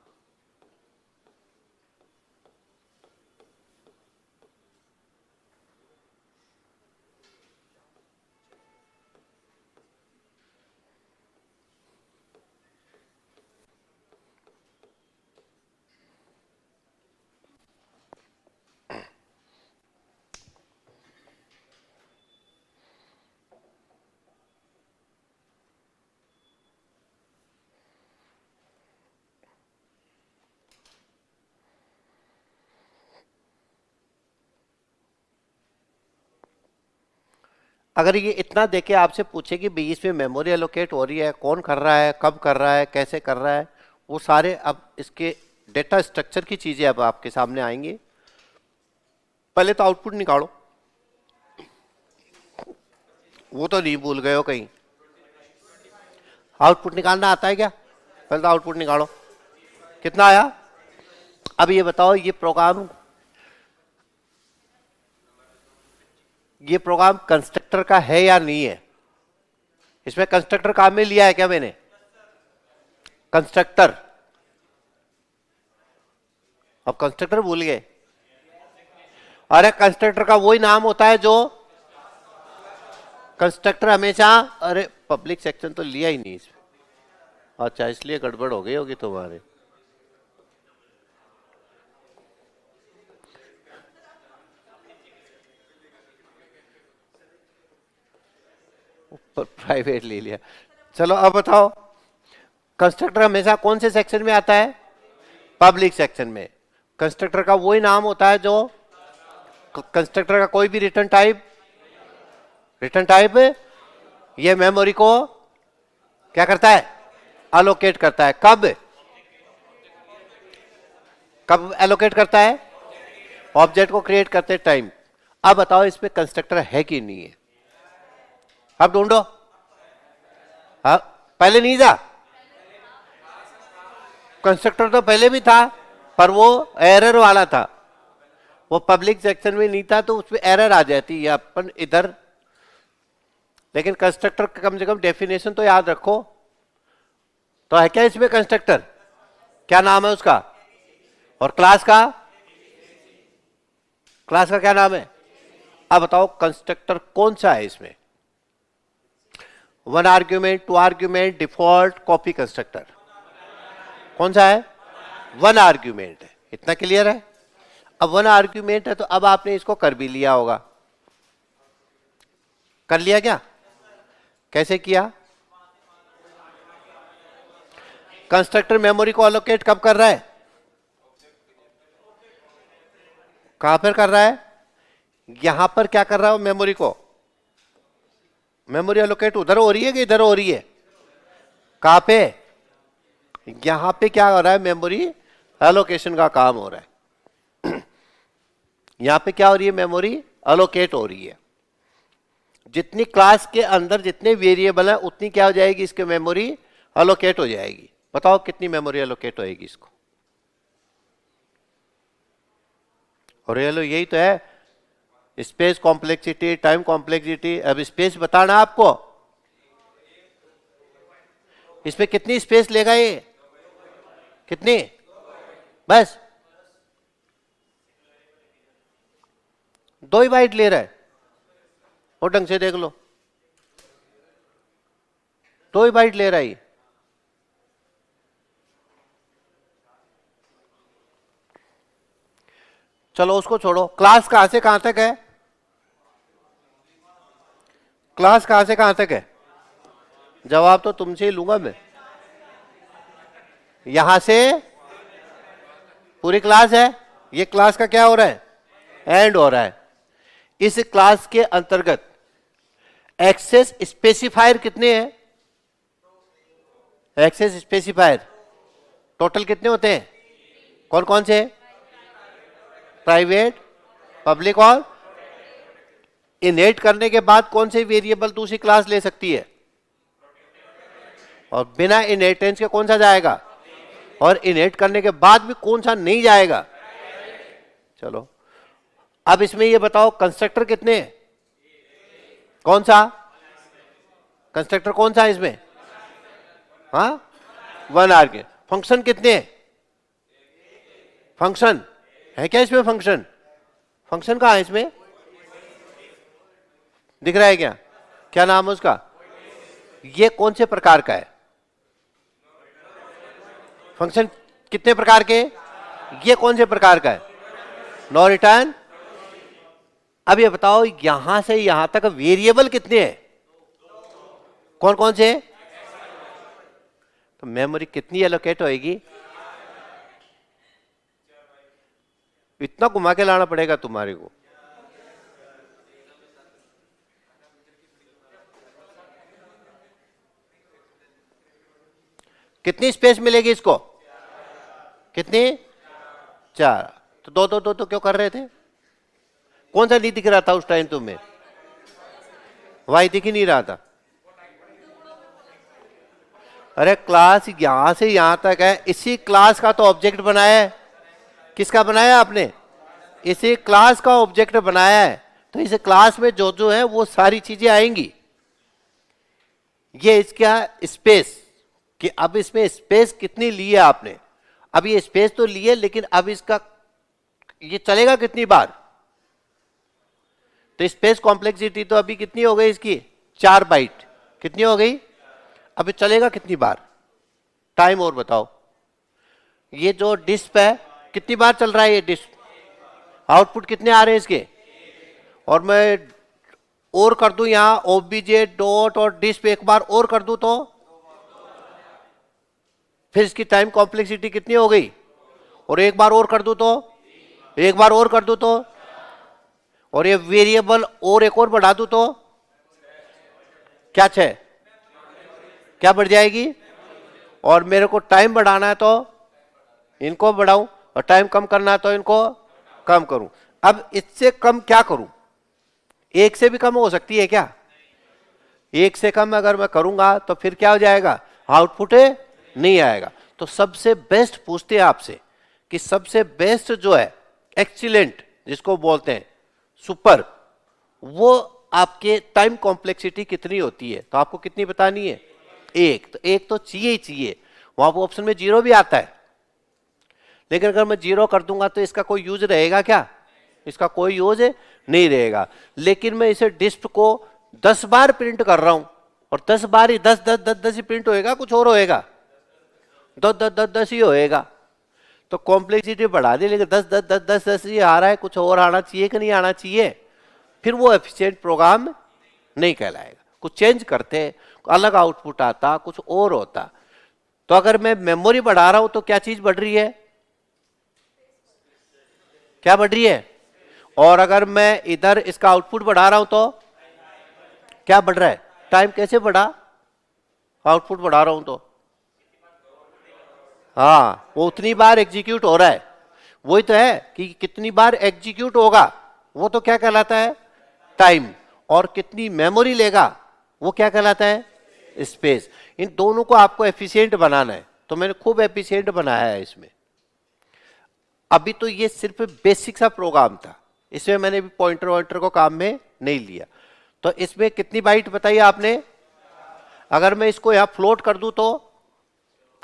Speaker 1: अगर ये इतना देके आपसे पूछे कि भाई इसमें मेमोरी एलोकेट हो रही है, कौन कर रहा है, कब कर रहा है, कैसे कर रहा है, वो सारे अब इसके डेटा स्ट्रक्चर की चीजें अब आपके सामने आएंगी। पहले तो आउटपुट निकालो, वो तो नहीं भूल गए हो कहीं। आउटपुट निकालना आता है क्या? पहले तो आउटपुट निकालो, कितना आया। अब ये बताओ, ये प्रोग्राम कंस्ट्रक्टर का है या नहीं है? इसमें कंस्ट्रक्टर काम में लिया है क्या मैंने? कंस्ट्रक्टर, अब कंस्ट्रक्टर भूल गए। अरे कंस्ट्रक्टर का वही नाम होता है जो कंस्ट्रक्टर हमेशा, अरे पब्लिक सेक्शन तो लिया ही नहीं इसमें। अच्छा, इसलिए गड़बड़ हो गई होगी तुम्हारे। ऊपर प्राइवेट ले लिया। चलो अब बताओ, कंस्ट्रक्टर हमेशा कौन से सेक्शन में आता है? पब्लिक सेक्शन में। कंस्ट्रक्टर का वही नाम होता है जो कंस्ट्रक्टर का कोई भी रिटर्न टाइप ये मेमोरी को क्या करता है? अलोकेट करता है। कब एलोकेट करता है? ऑब्जेक्ट को क्रिएट करते टाइम। अब बताओ इसमें कंस्ट्रक्टर है कि नहीं है? अब ढूंढो। हाँ, पहले नहीं था कंस्ट्रक्टर, तो पहले भी था पर वो एरर वाला था, वो पब्लिक सेक्शन में नहीं था, तो उसमें एरर आ जाती है अपन इधर। लेकिन कंस्ट्रक्टर का कम से कम डेफिनेशन तो याद रखो। तो है क्या इसमें कंस्ट्रक्टर? क्या नाम है उसका? और क्लास का क्या नाम है? अब बताओ कंस्ट्रक्टर कौन सा है इसमें? 1 argument, 2 argument, default, copy constructor? कौन सा है? 1 आर्ग्यूमेंट है। इतना क्लियर है? अब 1 आर्ग्यूमेंट है तो अब आपने इसको कर भी लिया होगा। कर लिया क्या? कैसे किया? कंस्ट्रक्टर मेमोरी को अलोकेट कब कर रहा है? कहां पर कर रहा है? यहां पर क्या कर रहा है मेमोरी को? मेमोरी अलोकेट उधर हो रही है कि इधर हो रही है? कहां पे? यहां पे क्या हो रहा है? मेमोरी एलोकेशन का काम हो रहा है। यहां पे क्या हो रही है, मेमोरी अलोकेट हो रही है। जितनी क्लास के अंदर जितने वेरिएबल है उतनी क्या हो जाएगी, इसके मेमोरी अलोकेट हो जाएगी। बताओ कितनी मेमोरी अलोकेट होएगी इसको। और ये लो, यही तो है स्पेस कॉम्प्लेक्सिटी, टाइम कॉम्प्लेक्सिटी। अब स्पेस बताना आपको, इसमें कितनी स्पेस लेगा ये, कितनी, बस 2 ही बाइट ले रहा है। और ढंग से देख लो, 2 ही बाइट ले रहा है ये। चलो उसको छोड़ो, क्लास कहां से कहां तक है, क्लास कहां से कहां तक है, जवाब तो तुमसे ही लूंगा मैं। यहां से पूरी क्लास है, ये क्लास का क्या हो रहा है, एंड हो रहा है। इस क्लास के अंतर्गत एक्सेस स्पेसिफायर कितने हैं, एक्सेस स्पेसिफायर टोटल कितने होते हैं, कौन कौन से, प्राइवेट, पब्लिक और इनेट करने के बाद कौन से वेरिएबल दूसरी क्लास ले सकती है, और बिना इनहेरिटेंस के कौन सा जाएगा, और इनहेरिट करने के बाद भी कौन सा नहीं जाएगा। चलो अब इसमें ये बताओ कंस्ट्रक्टर कितने हैं, कौन सा कंस्ट्रक्टर, कौन सा है इसमें, हाँ 1 आर्ग्यूमेंट। फंक्शन कितने हैं, फंक्शन है क्या इसमें, फंक्शन, फंक्शन कहां है इसमें, दिख रहा है क्या, क्या नाम है उसका, ये कौन से प्रकार का है फंक्शन, कितने प्रकार के, ये कौन से प्रकार का है, नो रिटर्न। अब ये बताओ यहां से यहां तक वेरिएबल कितने हैं, कौन कौन से, तो मेमोरी कितनी एलोकेट होएगी, इतना घुमा के लाना पड़ेगा तुम्हारे को। कितनी स्पेस मिलेगी इसको, कितनी, 4। तो 2 2 2 तो क्यों कर रहे थे, कौन सा नहीं दिख रहा था उस टाइम तुम्हें, वाई दिख ही नहीं रहा था। अरे क्लास यहां से यहां तक है, इसी क्लास का तो ऑब्जेक्ट बनाया है, किसका बनाया आपने, इसी क्लास का ऑब्जेक्ट बनाया है। तो इस क्लास में जो जो है वो सारी चीजें आएंगी। ये इसका स्पेस, कि अब इसमें स्पेस कितनी ली है आपने, अब ये स्पेस तो ली है, लेकिन अब इसका ये चलेगा कितनी बार, तो स्पेस कॉम्प्लेक्सिटी तो अभी कितनी हो गई इसकी, 4 बाइट, कितनी हो गई, अभी चलेगा कितनी बार, टाइम और बताओ। ये जो डिस्क है कितनी बार चल रहा है ये डिस्क, आउटपुट कितने आ रहे हैं इसके, और मैं और कर दूं यहां ओबीजे डॉट और डिस्क एक बार और कर दूं तो फिर इसकी टाइम कॉम्प्लेक्सिटी कितनी हो गई, और एक बार और कर दूं तो, एक बार और कर दूं तो, और ये वेरिएबल और एक और बढ़ा दूं तो क्या 6, क्या बढ़ जाएगी, और मेरे को टाइम बढ़ाना है तो इनको बढ़ाऊं, और टाइम कम करना है तो इनको कम करूं। अब इससे कम क्या करूं, 1 से भी कम हो सकती है क्या, 1 से कम अगर मैं करूंगा तो फिर क्या हो जाएगा, आउटपुट नहीं आएगा। तो सबसे बेस्ट पूछते हैं आपसे कि सबसे बेस्ट जो है एक्सीलेंट जिसको बोलते हैं सुपर, वो आपके टाइम कॉम्प्लेक्सिटी कितनी होती है, तो आपको कितनी बतानी है, 1। तो 1 तो चाहिए ही चाहिए, वहां पर ऑप्शन में 0 भी आता है, लेकिन अगर मैं 0 कर दूंगा तो इसका कोई यूज रहेगा क्या, इसका कोई यूज नहीं रहेगा। लेकिन मैं इसे डिस्क को 10 बार प्रिंट कर रहा हूं, और 10 बार ही 10 10 10 10 ही प्रिंट होएगा, कुछ और होएगा, 10 10 10 10 ही होएगा। तो कॉम्प्लेक्सिटी बढ़ा दी, लेकिन 10 10 10 10 10 ही आ रहा है, कुछ और आना चाहिए कि नहीं आना चाहिए, फिर वो एफिशिएंट प्रोग्राम नहीं कहलाएगा। कुछ चेंज करते, अलग आउटपुट आता, कुछ और होता। तो अगर मैं मेमोरी बढ़ा रहा हूं तो क्या चीज बढ़ रही है, क्या बढ़ रही है, और अगर मैं इधर इसका आउटपुट बढ़ा रहा हूं तो क्या बढ़ रहा है, टाइम कैसे बढ़ा, आउटपुट बढ़ा रहा हूं तो, हाँ वो उतनी बार एग्जीक्यूट हो रहा है, वही तो है कि कितनी बार एग्जीक्यूट होगा वो तो क्या कहलाता है, टाइम। और कितनी मेमोरी लेगा वो क्या कहलाता है, स्पेस। इन दोनों को आपको एफिशिएंट बनाना है, तो मैंने खूब एफिशिएंट बनाया है इसमें। अभी तो ये सिर्फ बेसिक सा प्रोग्राम था, इसमें मैंने भी पॉइंटर वॉइंटर को काम में नहीं लिया। तो इसमें कितनी बाइट बताइए आपने, अगर मैं इसको यहां फ्लोट कर दूं तो,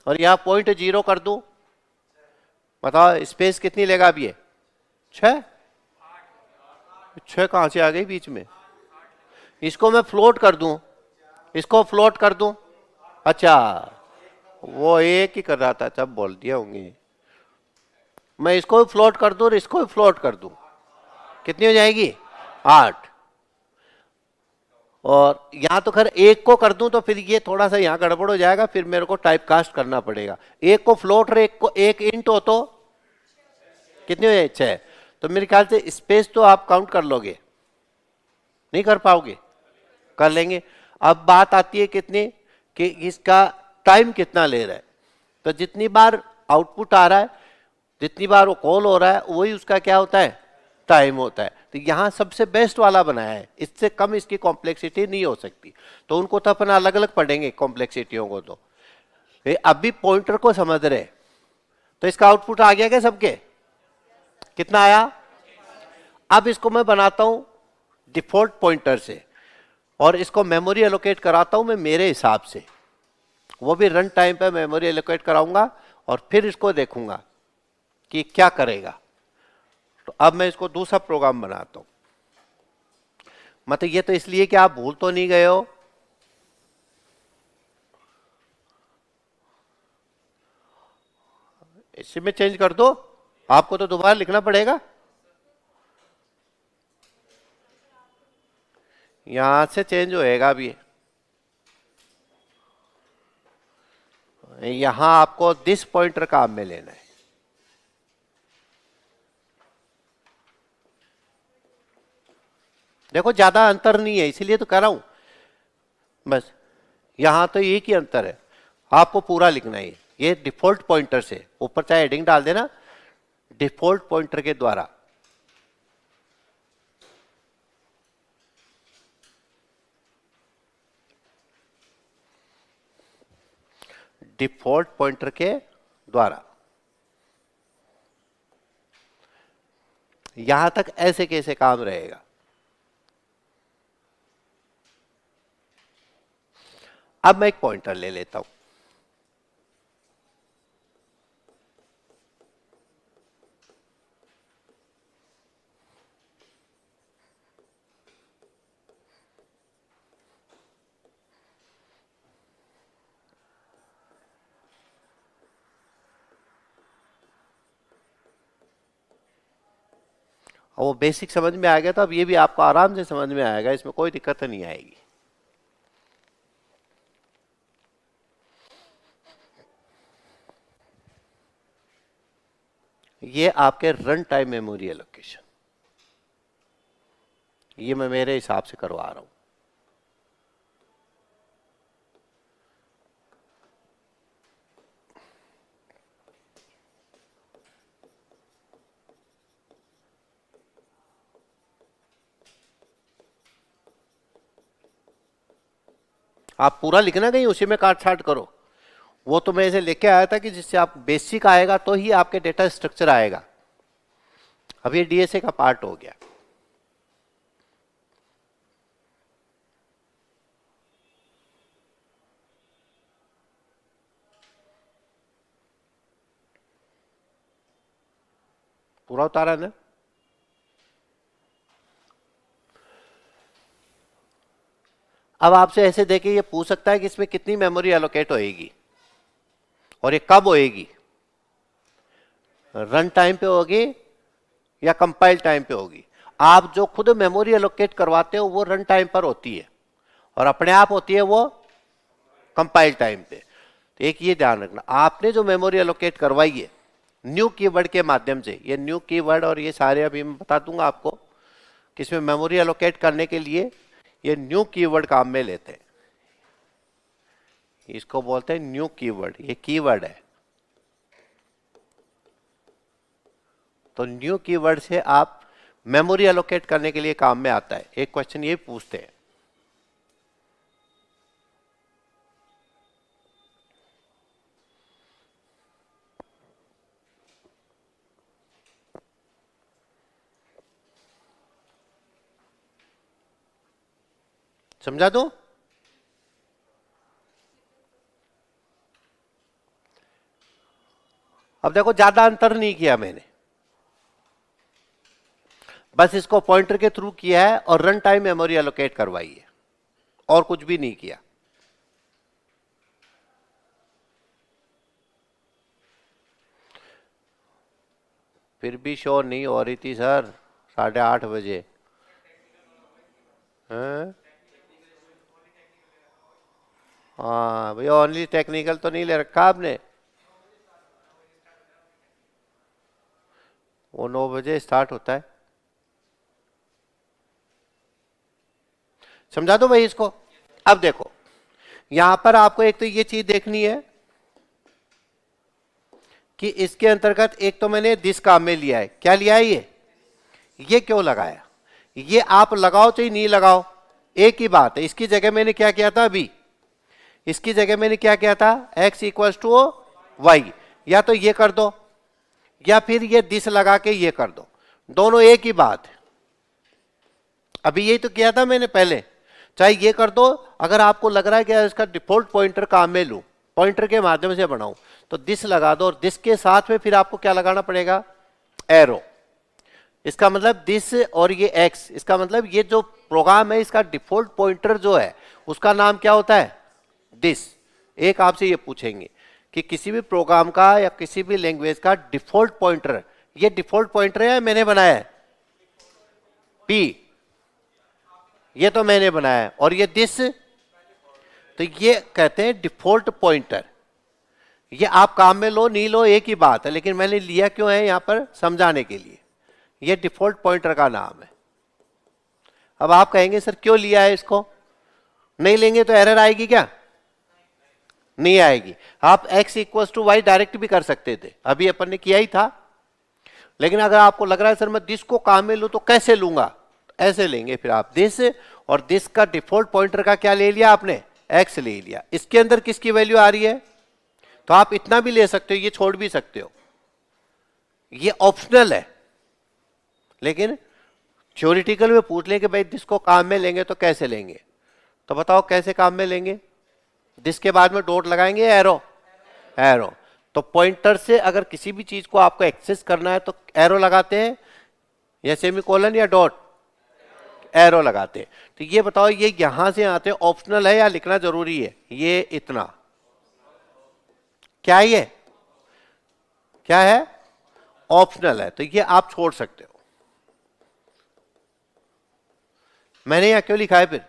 Speaker 1: और यहां 0.0 कर दूं, बताओ स्पेस कितनी लेगा अब ये, 6। 6 कहां से आ गई बीच में, इसको मैं फ्लोट कर दूं, इसको फ्लोट कर दूं, अच्छा वो एक ही कर रहा था तब बोल दिया होंगे। मैं इसको भी फ्लोट कर दूं और इसको भी फ्लोट कर दूं, कितनी हो जाएगी, 8। और यहां तो खैर एक को कर दूं तो फिर ये थोड़ा सा यहां गड़बड़ हो जाएगा, फिर मेरे को टाइप कास्ट करना पड़ेगा। एक को फ्लोट और एक को एक इंट हो तो कितनी हो जाए, 6। तो मेरे ख्याल से स्पेस तो आप काउंट कर लोगे, नहीं कर पाओगे, कर लेंगे। अब बात आती है कितनी, कि इसका टाइम कितना ले रहा है। तो जितनी बार आउटपुट आ रहा है, जितनी बार वो कॉल हो रहा है, वही उसका क्या होता है, टाइम होता है। तो यहां सबसे बेस्ट वाला बनाया है, इससे कम इसकी कॉम्प्लेक्सिटी नहीं हो सकती। तो उनको तो अपन अलग अलग पढ़ेंगे कॉम्प्लेक्सिटियों को। तो अभी पॉइंटर को समझ रहे, तो इसका आउटपुट आ गया क्या सबके, कितना आया। अब इसको मैं बनाता हूं डिफॉल्ट पॉइंटर से, और इसको मेमोरी एलोकेट कराता हूं मैं मेरे हिसाब से, वो भी रन टाइम पे मेमोरी एलोकेट कराऊंगा, और फिर इसको देखूंगा कि क्या करेगा। तो अब मैं इसको दूसरा प्रोग्राम बनाता हूं। मतलब ये तो इसलिए कि आप भूल तो नहीं गए हो, इसी में चेंज कर दो, आपको तो दोबारा लिखना पड़ेगा। यहां से चेंज होएगा अभी, यहां आपको दिस पॉइंटर काम में लेना है। देखो ज्यादा अंतर नहीं है, इसीलिए तो कर रहा हूं, बस यहां तो एक ही अंतर है, आपको पूरा लिखना है। ये डिफॉल्ट पॉइंटर से ऊपर चाहे हेडिंग डाल देना, डिफॉल्ट पॉइंटर के द्वारा। डिफॉल्ट पॉइंटर के द्वारा यहां तक ऐसे कैसे काम रहेगा। अब मैं एक पॉइंटर ले लेता हूं, और वो बेसिक समझ में आ गया, तो अब ये भी आपको आराम से समझ में आएगा, इसमें कोई दिक्कत नहीं आएगी। ये आपके रन टाइम मेमोरी एलोकेशन, ये मैं मेरे हिसाब से करवा रहा हूं। आप पूरा लिखना कहीं उसी में काट छाट करो, वो तो मैं ऐसे लेके आया था कि जिससे आप बेसिक आएगा तो ही आपके डेटा स्ट्रक्चर आएगा। अब ये डीएसए का पार्ट हो गया। पूरा उतारा ना। अब आपसे ऐसे देखिए, ये पूछ सकता है कि इसमें कितनी मेमोरी एलोकेट होएगी और ये कब होएगी, रन टाइम पे होगी या कंपाइल टाइम पे होगी। आप जो खुद मेमोरी एलोकेट करवाते हो वो रन टाइम पर होती है, और अपने आप होती है वो कंपाइल टाइम पे। तो एक ये ध्यान रखना, आपने जो मेमोरी एलोकेट करवाई है न्यू कीवर्ड के माध्यम से, ये न्यू कीवर्ड और ये सारे अभी मैं बता दूंगा आपको कि इसमें मेमोरी एलोकेट करने के लिए ये न्यू कीवर्ड काम में लेते हैं। इसको बोलते हैं न्यू कीवर्ड, ये कीवर्ड है। तो न्यू कीवर्ड से आप मेमोरी एलोकेट करने के लिए काम में आता है। एक क्वेश्चन ये पूछते हैं, समझा दूं? अब देखो ज्यादा अंतर नहीं किया मैंने, बस इसको पॉइंटर के थ्रू किया है और रन टाइम मेमोरी एलोकेट करवाई है, और कुछ भी नहीं किया। फिर भी शो नहीं हो रही थी सर 8:30 बजे। हाँ भैया, ओनली टेक्निकल तो नहीं ले रखा आपने? वो 9 बजे स्टार्ट होता है। समझा दो भाई इसको। अब देखो यहां पर आपको एक तो ये चीज देखनी है कि इसके अंतर्गत एक तो मैंने दिस काम में लिया है। क्या लिया है ये क्यों लगाया? ये आप लगाओ चाहे नहीं लगाओ एक ही बात है। इसकी जगह मैंने क्या किया था अभी, इसकी जगह मैंने क्या किया था, x इक्वल्स टू वाई, या तो ये कर दो या फिर ये दिस लगा के ये कर दो, दोनों एक ही बात है। अभी यही तो किया था मैंने पहले, चाहे ये कर दो। अगर आपको लग रहा है कि इसका डिफॉल्ट पॉइंटर काम में लूं, पॉइंटर के माध्यम से बनाऊं, तो दिस लगा दो और दिस के साथ में फिर आपको क्या लगाना पड़ेगा, एरो। इसका मतलब दिस और ये एक्स, इसका मतलब ये जो प्रोग्राम है इसका डिफॉल्ट पॉइंटर जो है उसका नाम क्या होता है, दिस। एक आपसे ये पूछेंगे कि किसी भी प्रोग्राम का या किसी भी लैंग्वेज का डिफॉल्ट पॉइंटर, ये डिफॉल्ट पॉइंटर है मैंने बनाया है, पी, ये तो मैंने बनाया है, और ये दिस, तो ये कहते हैं डिफॉल्ट पॉइंटर। ये आप काम में लो नहीं लो एक ही बात है, लेकिन मैंने लिया क्यों है यहां पर समझाने के लिए। ये डिफॉल्ट पॉइंटर का नाम है। अब आप कहेंगे सर क्यों लिया है इसको, नहीं लेंगे तो एरर आएगी क्या? नहीं आएगी। आप x equals to Y direct भी कर सकते थे, अभी अपन ने किया ही था। लेकिन अगर आपको लग रहा है सर मैं दिस को काम में लूं तो कैसे लूंगा, ऐसे लेंगे फिर आप दिस, और दिस का डिफॉल्ट पॉइंटर का क्या ले लिया आपने, x ले लिया। इसके अंदर किसकी वैल्यू आ रही है, तो आप इतना भी ले सकते हो, ये छोड़ भी सकते हो, ये ऑप्शनल है। लेकिन थ्योरेटिकल में पूछ लें कि भाई दिस को काम में लेंगे तो कैसे लेंगे, तो बताओ कैसे काम में लेंगे। दिस के बाद में डॉट लगाएंगे, एरो, एरो। तो पॉइंटर से अगर किसी भी चीज को आपको एक्सेस करना है तो एरो लगाते हैं या सेमीकोलन या डॉट, एरो लगाते हैं। तो ये बताओ ये यहां से आते हैं ऑप्शनल है या लिखना जरूरी है, ये इतना क्या है, ये क्या है, ऑप्शनल है, तो ये आप छोड़ सकते हो। मैंने यहां क्यों लिखा है, फिर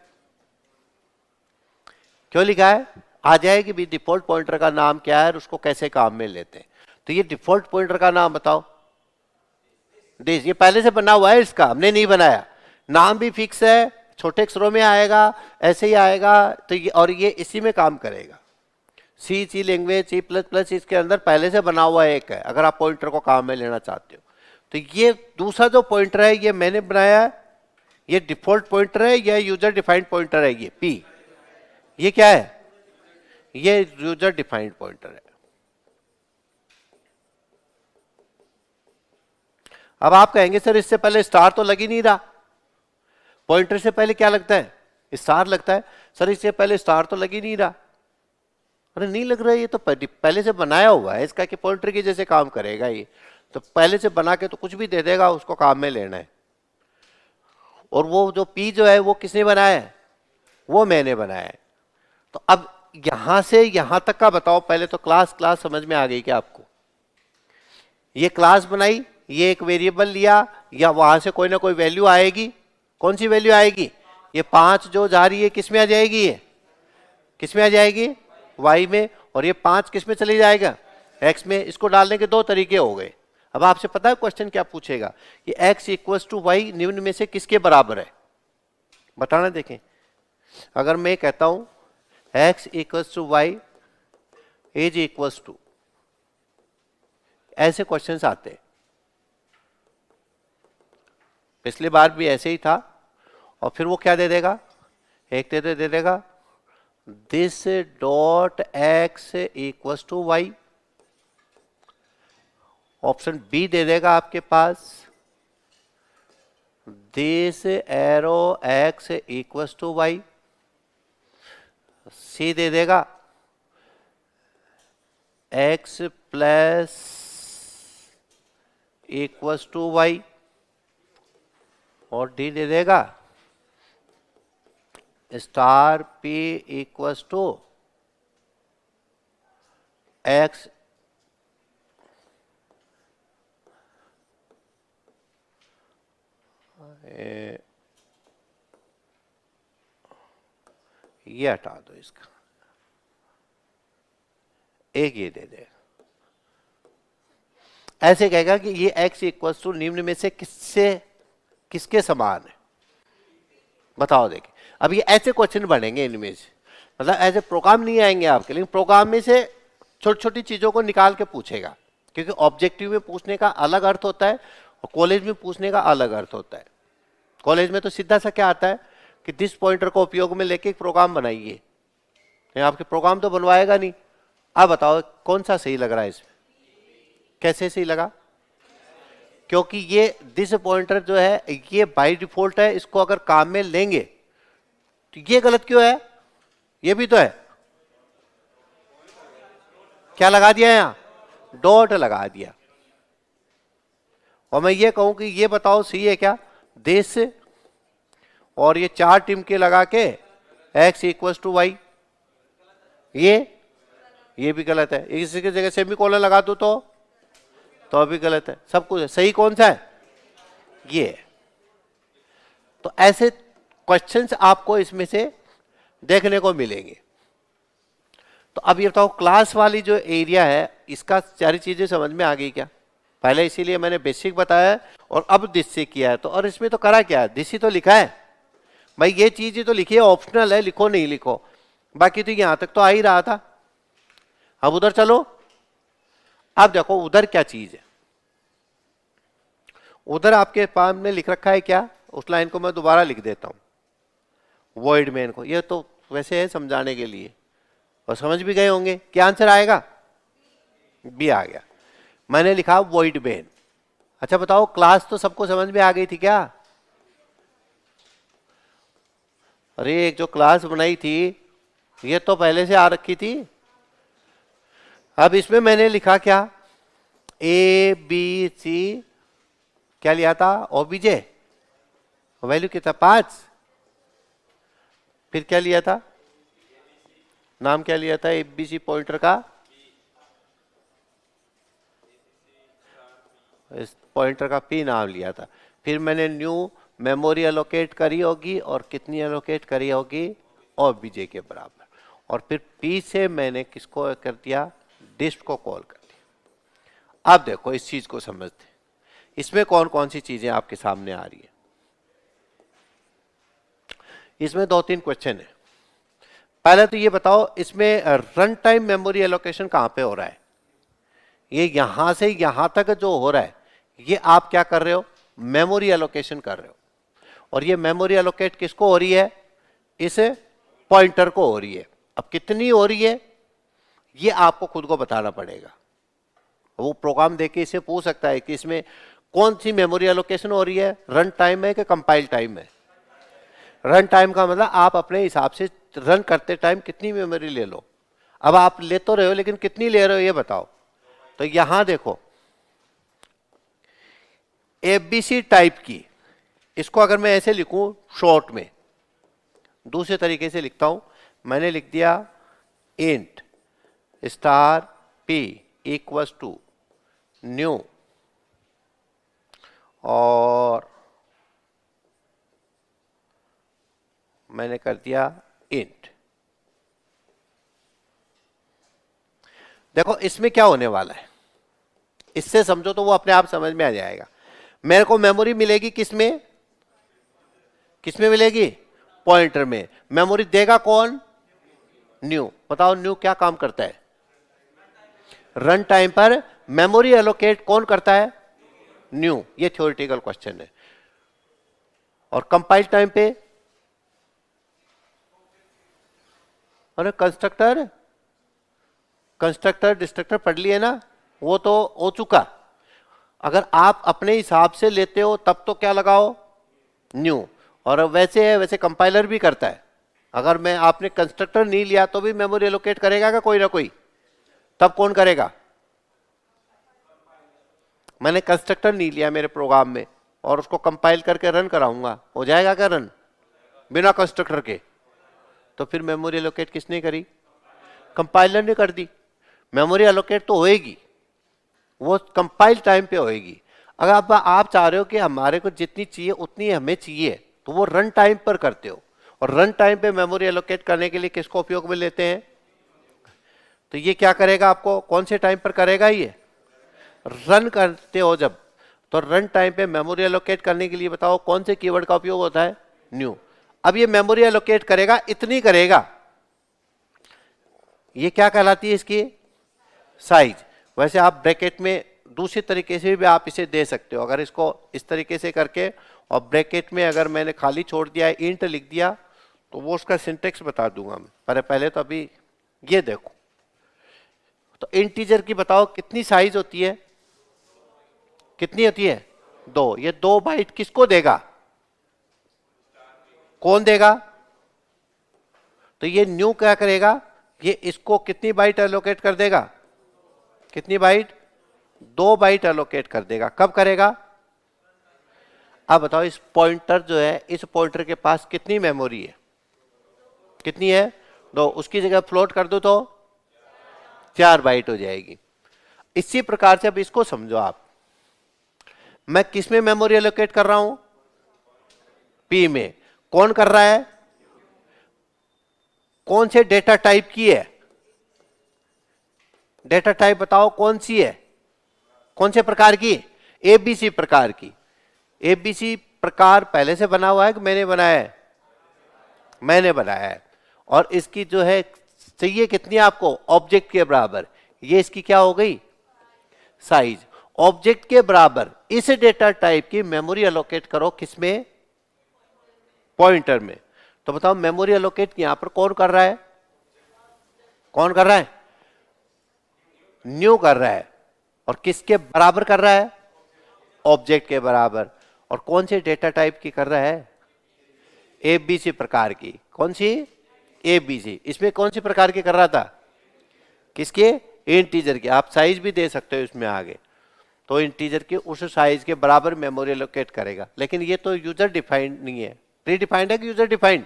Speaker 1: क्यों लिखा है, आ जाएगी भी डिफॉल्ट पॉइंटर का नाम क्या है और उसको कैसे काम में लेते हैं। तो ये डिफॉल्ट पॉइंटर का नाम बताओ, दिस, ये पहले से बना हुआ है, इसका हमने नहीं बनाया, नाम भी फिक्स है, छोटे अक्षरों में आएगा, ऐसे ही आएगा। तो ये और ये इसी में काम करेगा। सी लैंग्वेज, C++ इसके अंदर पहले से बना हुआ एक है, अगर आप पॉइंटर को काम में लेना चाहते हो। तो ये दूसरा जो पॉइंटर है ये मैंने बनाया है, ये डिफॉल्ट पॉइंटर है, ये यूजर डिफाइंड पॉइंटर है, ये P, ये क्या है, ये यूजर डिफाइंड पॉइंटर है। अब आप कहेंगे सर इससे पहले स्टार तो लग ही नहीं रहा, पॉइंटर से पहले क्या लगता है, स्टार लगता है। सर इससे पहले स्टार तो लग ही नहीं रहा, अरे नहीं लग रहा है, ये तो पहले से बनाया हुआ है इसका कि पॉइंटर की जैसे काम करेगा ये, तो पहले से बना के तो कुछ भी दे देगा, उसको काम में लेना है। और वो जो P जो है वो किसने बनाया है, वो मैंने बनाया है। तो अब यहां से यहां तक का बताओ, पहले तो क्लास समझ में आ गई क्या आपको, ये क्लास बनाई, ये एक वेरिएबल लिया, या वहां से कोई ना कोई वैल्यू आएगी, कौन सी वैल्यू आएगी, ये 5 जो जा रही है किस में आ जाएगी, ये किस में आ जाएगी, y में, और ये 5 किस में चली जाएगा, x में। इसको डालने के दो तरीके हो गए। अब आपसे पता है क्वेश्चन क्या पूछेगा, कि x इक्वल्स टू वाई निम्न में से किसके बराबर है, बताना। देखें अगर मैं कहता हूं x equals to Y is equals to, ऐसे क्वेश्चंस आते हैं। पिछली बार भी ऐसे ही था। और फिर वो क्या दे देगा, एक दे देगा this dot X equals to Y. Option B दे देगा आपके पास this arrow X equals to Y. C दे देगा X plus equals to Y. और डी दे देगा star P equals to X ये हटा दो इसका, एक ये दे दे। ऐसे कहेगा कि ये x इक्वल्स टू निम्न में से किसके समान है, बताओ। देखिए अब ये ऐसे क्वेश्चन बनेंगे इनमें से, मतलब ऐसे प्रोग्राम नहीं आएंगे आपके, लेकिन प्रोग्राम में से छोटी छोटी चीजों को निकाल के पूछेगा, क्योंकि ऑब्जेक्टिव में पूछने का अलग अर्थ होता है और कॉलेज में पूछने का अलग अर्थ होता है। कॉलेज में तो सीधा सा क्या आता है कि दिस पॉइंटर को उपयोग में लेके एक प्रोग्राम बनाइए, आपके प्रोग्राम तो बनवाएगा नहीं। आप बताओ कौन सा सही लग रहा है इसमें, कैसे सही लगा? क्योंकि ये दिस पॉइंटर जो है ये बाय डिफॉल्ट है, इसको अगर काम में लेंगे तो ये गलत क्यों है? ये भी तो है, क्या लगा दिया यहां, डॉट लगा दिया। और मैं ये कहूं कि ये बताओ सही है क्या, दिस और ये चार टिमके लगा के x इक्वल्स टू वाई, ये भी गलत है। इसी की जगह सेमीकोलन लगा दो तो भी गलत है। सब कुछ है, सही कौन सा है, ये। तो ऐसे क्वेश्चंस आपको इसमें से देखने को मिलेंगे। तो अब ये बताओ क्लास वाली जो एरिया है इसका सारी चीजें समझ में आ गई क्या? पहले इसीलिए मैंने बेसिक बताया और अब दिस से किया है। तो और इसमें तो करा क्या है, दिस ही तो लिखा है भाई, ये चीज ही तो लिखी है, ऑप्शनल है, लिखो नहीं लिखो, बाकी तो यहां तक तो आ ही रहा था। अब उधर चलो, अब देखो उधर क्या चीज है। उधर आपके पास में लिख रखा है क्या, उस लाइन को मैं दोबारा लिख देता हूं, वॉइड मेन को। ये तो वैसे है समझाने के लिए, और समझ भी गए होंगे। क्या आंसर आएगा, बी आ गया। मैंने लिखा वॉइड मेन। अच्छा बताओ क्लास तो सबको समझ में आ गई थी क्या? अरे एक जो क्लास बनाई थी ये तो पहले से आ रखी थी। अब इसमें मैंने लिखा क्या, ए बी सी, क्या लिया था, ओबीजे, वैल्यू कितना 5। फिर क्या लिया था, नाम क्या लिया था एबीसी पॉइंटर का, इस पॉइंटर का पी नाम लिया था। फिर मैंने न्यू मेमोरी एलोकेट करी होगी, और कितनी एलोकेट करी होगी, ओबीजे के बराबर। और फिर पी से मैंने किसको कर दिया, डिस्ट को कॉल कर दिया। अब देखो इस चीज को समझते, इसमें कौन कौन सी चीजें आपके सामने आ रही है। इसमें 2-3 क्वेश्चन है। पहले तो ये बताओ इसमें रन टाइम मेमोरी एलोकेशन कहां पे हो रहा है। ये यहां से यहां तक जो हो रहा है ये आप क्या कर रहे हो, मेमोरी एलोकेशन कर रहे हो। और ये मेमोरी एलोकेट किसको हो रही है, इस पॉइंटर को हो रही है। अब कितनी हो रही है ये आपको खुद को बताना पड़ेगा। वो प्रोग्राम देके इसे पूछ सकता है कि इसमें कौन सी मेमोरी एलोकेशन हो रही है, रन टाइम है कि कंपाइल टाइम है। रन टाइम का मतलब आप अपने हिसाब से रन करते टाइम कितनी मेमोरी ले लो। अब आप ले तो रहे हो लेकिन कितनी ले रहे हो ये बताओ। तो यहां देखो एबीसी टाइप की, इसको अगर मैं ऐसे लिखूं शॉर्ट में, दूसरे तरीके से लिखता हूं, मैंने लिख दिया int star P equals to new, और मैंने कर दिया इंट। देखो इसमें क्या होने वाला है, इससे समझो तो वो अपने आप समझ में आ जाएगा। मेरे को मेमोरी मिलेगी किसमें, किसमें मिलेगी, पॉइंटर में। मेमोरी देगा कौन, न्यू। बताओ न्यू क्या काम करता है, रन टाइम पर मेमोरी एलोकेट कौन करता है, न्यू। ये थ्योरेटिकल क्वेश्चन है। और कंपाइल टाइम पे, अरे कंस्ट्रक्टर कंस्ट्रक्टर डिस्ट्रक्टर पढ़ लिए ना, वो तो हो चुका। अगर आप अपने हिसाब से लेते हो तब तो क्या लगाओ, न्यू। और वैसे है, वैसे कंपाइलर भी करता है। अगर मैं आपने कंस्ट्रक्टर नहीं लिया तो भी मेमोरी एलोकेट करेगा का कोई ना कोई, तब कौन करेगा? मैंने कंस्ट्रक्टर नहीं लिया मेरे प्रोग्राम में और उसको कंपाइल करके रन कराऊंगा, हो जाएगा क्या रन बिना कंस्ट्रक्टर के? तो फिर मेमोरी एलोकेट किसने करी? कंपाइलर ने कर दी। मेमोरी एलोकेट तो होएगी, वो कंपाइल टाइम पे होएगी। अगर आप चाह रहे हो कि हमारे को जितनी चाहिए उतनी हमें चाहिए, तो वो रन टाइम पर करते हो। और रन टाइम पे मेमोरी एलोकेट करने के लिए किसको उपयोग में लेते हैं? तो ये क्या करेगा आपको, कौन से टाइम पर करेगा? ये रन करते हो जब, तो रन टाइम पे मेमोरी एलोकेट करने के लिए बताओ कौन से कीवर्ड का उपयोग होता है? न्यू। अब ये मेमोरी एलोकेट करेगा, इतनी करेगा, ये क्या कहलाती है इसकी? साइज। वैसे आप ब्रैकेट में दूसरे तरीके से भी आप इसे दे सकते हो। अगर इसको इस तरीके से करके और ब्रैकेट में अगर मैंने खाली छोड़ दिया है, इंट लिख दिया, तो वो उसका सिंटेक्स बता दूंगा मैं, पर पहले तो अभी ये देखो। तो इंटीजर की बताओ कितनी साइज होती है? कितनी होती है? 2। ये 2 बाइट किसको देगा? कौन देगा? तो ये न्यू क्या करेगा, ये इसको कितनी बाइट एलोकेट कर देगा? कितनी बाइट? 2 बाइट एलोकेट कर देगा। कब करेगा? अब बताओ, इस पॉइंटर जो है, इस पॉइंटर के पास कितनी मेमोरी है? कितनी है? 2। उसकी जगह फ्लोट कर दो तो 4 बाइट हो जाएगी। इसी प्रकार से अब इसको समझो आप, मैं किस में मेमोरी एलोकेट कर रहा हूं? पी में। कौन कर रहा है? कौन से डेटा टाइप की है? डेटा टाइप बताओ कौन सी है, कौन से प्रकार की? एबीसी प्रकार की। एबीसी प्रकार पहले से बना हुआ है कि मैंने बनाया है? मैंने बनाया है। और इसकी जो है चाहिए कितनी आपको? ऑब्जेक्ट के बराबर। ये इसकी क्या हो गई? साइज। ऑब्जेक्ट के बराबर इस डेटा टाइप की मेमोरी एलोकेट करो, किसमें? पॉइंटर में। तो बताओ मेमोरी एलोकेट यहां पर कौन कर रहा है? कौन कर रहा है? न्यू कर रहा है। और किसके बराबर कर रहा है? ऑब्जेक्ट के बराबर। और कौन से डेटा टाइप की कर रहा है? एबीसी प्रकार की। कौन सी? एबीसी। इसमें कौन सी प्रकार की कर रहा था? किसके? इंटीजर की। आप साइज भी दे सकते हो इसमें आगे। तो इंटीजर की उस साइज के बराबर मेमोरी एलोकेट करेगा। लेकिन ये तो यूजर डिफाइंड नहीं है, प्री डिफाइंड है कि यूजर डिफाइंड?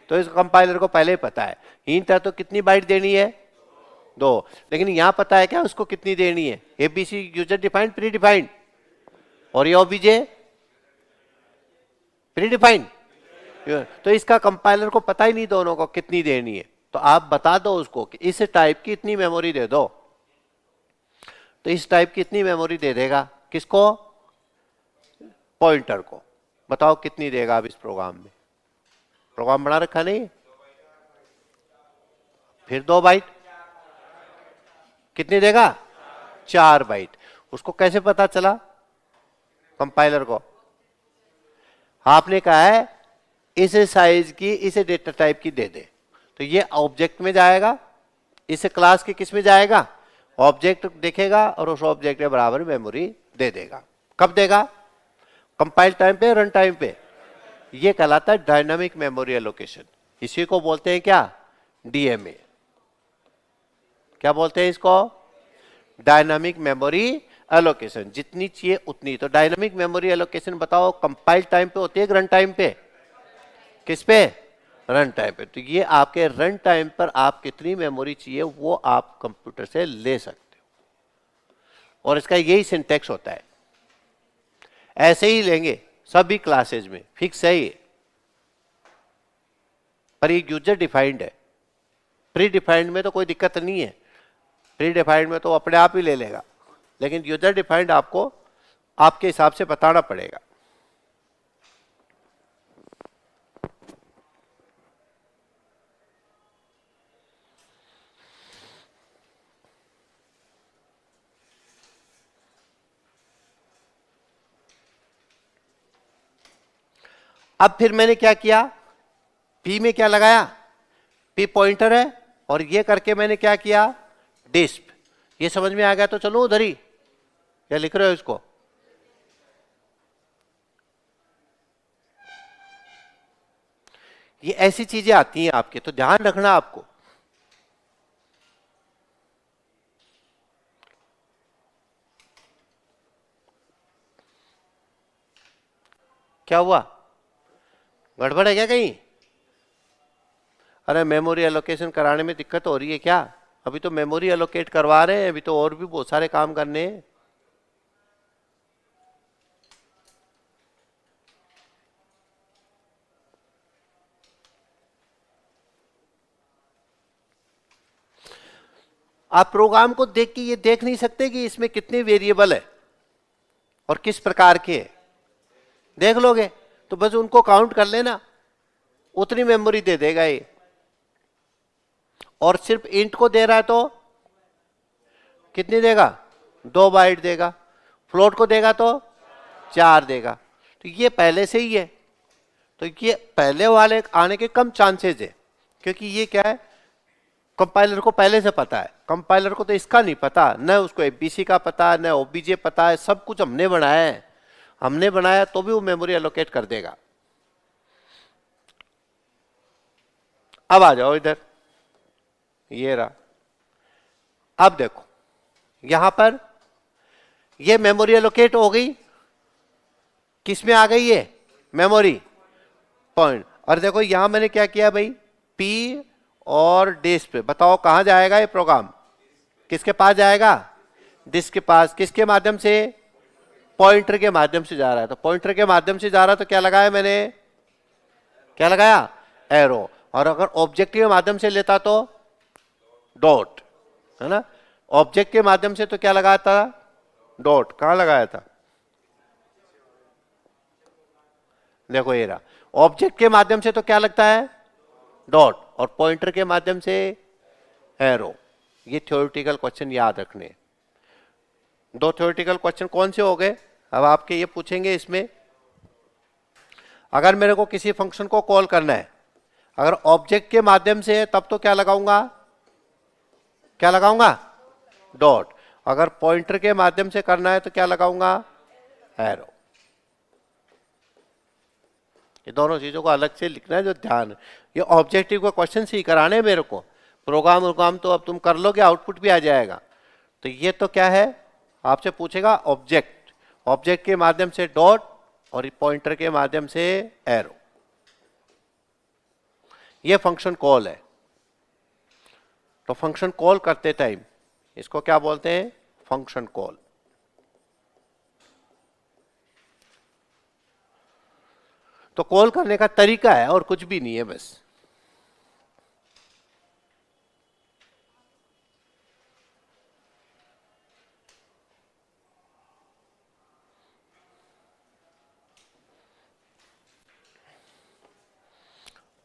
Speaker 1: तो इस कंपाइलर को पहले ही पता है, हिंट है तो कितनी बाइट देनी है? 2। लेकिन यहां पता है क्या उसको कितनी देनी है? ABC user defined, pre defined? और ये ओबीजे प्री डिफाइंड। तो इसका कंपाइलर को पता ही नहीं दोनों को कितनी देनी है। तो आप बता दो उसको कि इस टाइप की इतनी मेमोरी दे दो, तो इस टाइप की इतनी मेमोरी दे देगा। किसको? पॉइंटर को। बताओ कितनी देगा अब इस प्रोग्राम में? प्रोग्राम बना रखा नहीं? फिर 2 बाइट। कितनी देगा? 4 बाइट। उसको कैसे पता चला कंपाइलर को? आपने कहा है इस साइज की, इस डेटा टाइप की दे दे, तो ये ऑब्जेक्ट में जाएगा, इस क्लास के किस में जाएगा? ऑब्जेक्ट देखेगा और उस ऑब्जेक्ट के बराबर मेमोरी दे देगा। कब देगा? कंपाइल टाइम पे, रन टाइम पे। ये कहलाता है डायनामिक मेमोरी एलोकेशन। इसी को बोलते हैं क्या? डीएमए। क्या बोलते हैं इसको? Dynamic memory allocation. जितनी चाहिए उतनी। तो डायनामिक मेमोरी एलोकेशन बताओ कंपाइल टाइम पे होती है कि रन टाइम पे? किस पे? रन टाइम पे। तो ये आपके रन टाइम पर आप कितनी मेमोरी चाहिए वो आप कंप्यूटर से ले सकते हो। और इसका यही सिंटेक्स होता है। ऐसे ही लेंगे सभी क्लासेज में, फिक्स है ये। पर ये यूजर डिफाइंड है। प्री डिफाइंड में तो कोई दिक्कत नहीं है, प्री डिफाइंड में तो अपने आप ही ले लेगा। लेकिन यूजर डिफाइंड आपको आपके हिसाब से बताना पड़ेगा। अब फिर मैंने क्या किया, पी में क्या लगाया, पी पॉइंटर है, और ये करके मैंने क्या किया, डिस्प। ये समझ में आ गया तो चलो उधर ही, क्या लिख रहे हो इसको, ये ऐसी चीजें आती हैं आपके, तो ध्यान रखना आपको। क्या हुआ, गड़बड़ है क्या कहीं? अरे मेमोरी एलोकेशन कराने में दिक्कत हो रही है क्या? अभी तो मेमोरी एलोकेट करवा रहे हैं, अभी तो और भी बहुत सारे काम करने हैं। आप प्रोग्राम को देख के ये देख नहीं सकते कि इसमें कितने वेरिएबल है और किस प्रकार के है। देख लोगे तो बस उनको काउंट कर लेना, उतनी मेमोरी दे देगा ये। और सिर्फ इंट को दे रहा है तो कितनी देगा, 2 बाइट देगा। फ्लोट को देगा तो 4 देगा। तो ये पहले से ही है, तो ये पहले वाले आने के कम चांसेस है, क्योंकि ये क्या है, कंपाइलर को पहले से पता है। कंपाइलर को तो इसका नहीं पता, न उसको एबीसी का पता, न ओबीजे पता है, सब कुछ हमने बनाया है। हमने बनाया तो भी वो मेमोरी एलोकेट कर देगा। अब आ जाओ इधर, ये रहा। अब देखो यहां पर ये मेमोरी एलोकेट हो गई, किस में आ गई ये मेमोरी पॉइंट। और देखो यहां मैंने क्या किया भाई, पी और डिस्क पे, बताओ कहां जाएगा ये प्रोग्राम, किसके पास जाएगा, डिस्क के पास। किसके माध्यम से, पॉइंटर के माध्यम से जा रहा है। तो पॉइंटर के माध्यम से जा रहा है तो क्या लगाया मैंने, क्या लगाया, एरो। और अगर ऑब्जेक्ट के माध्यम से लेता तो डॉट, है ना। ऑब्जेक्ट के माध्यम से तो क्या लगाया था, डॉट। कहां लगाया था, देखो ये रहा। ऑब्जेक्ट के माध्यम से तो क्या लगता है, डॉट, और पॉइंटर के माध्यम से एरो। ये थ्योरेटिकल क्वेश्चन याद रखने। 2 थ्योरेटिकल क्वेश्चन कौन से हो गए, अब आपके ये पूछेंगे इसमें, अगर मेरे को किसी फंक्शन को कॉल करना है, अगर ऑब्जेक्ट के माध्यम से है तब तो क्या लगाऊंगा, क्या लगाऊंगा, डॉट। अगर पॉइंटर के माध्यम से करना है तो क्या लगाऊंगा, एरो। ये दोनों चीजों को अलग से लिखना है, जो ध्यान। ये ऑब्जेक्टिव का क्वेश्चन ही कराने हैं मेरे को, प्रोग्राम तो अब तुम कर लोगे, आउटपुट भी आ जाएगा। तो ये तो क्या है, आपसे पूछेगा ऑब्जेक्ट, ऑब्जेक्ट के माध्यम से डॉट और पॉइंटर के माध्यम से एरो। ये फंक्शन कॉल है। तो फंक्शन कॉल करते टाइम इसको क्या बोलते हैं, फंक्शन कॉल। तो कॉल करने का तरीका है और कुछ भी नहीं है बस।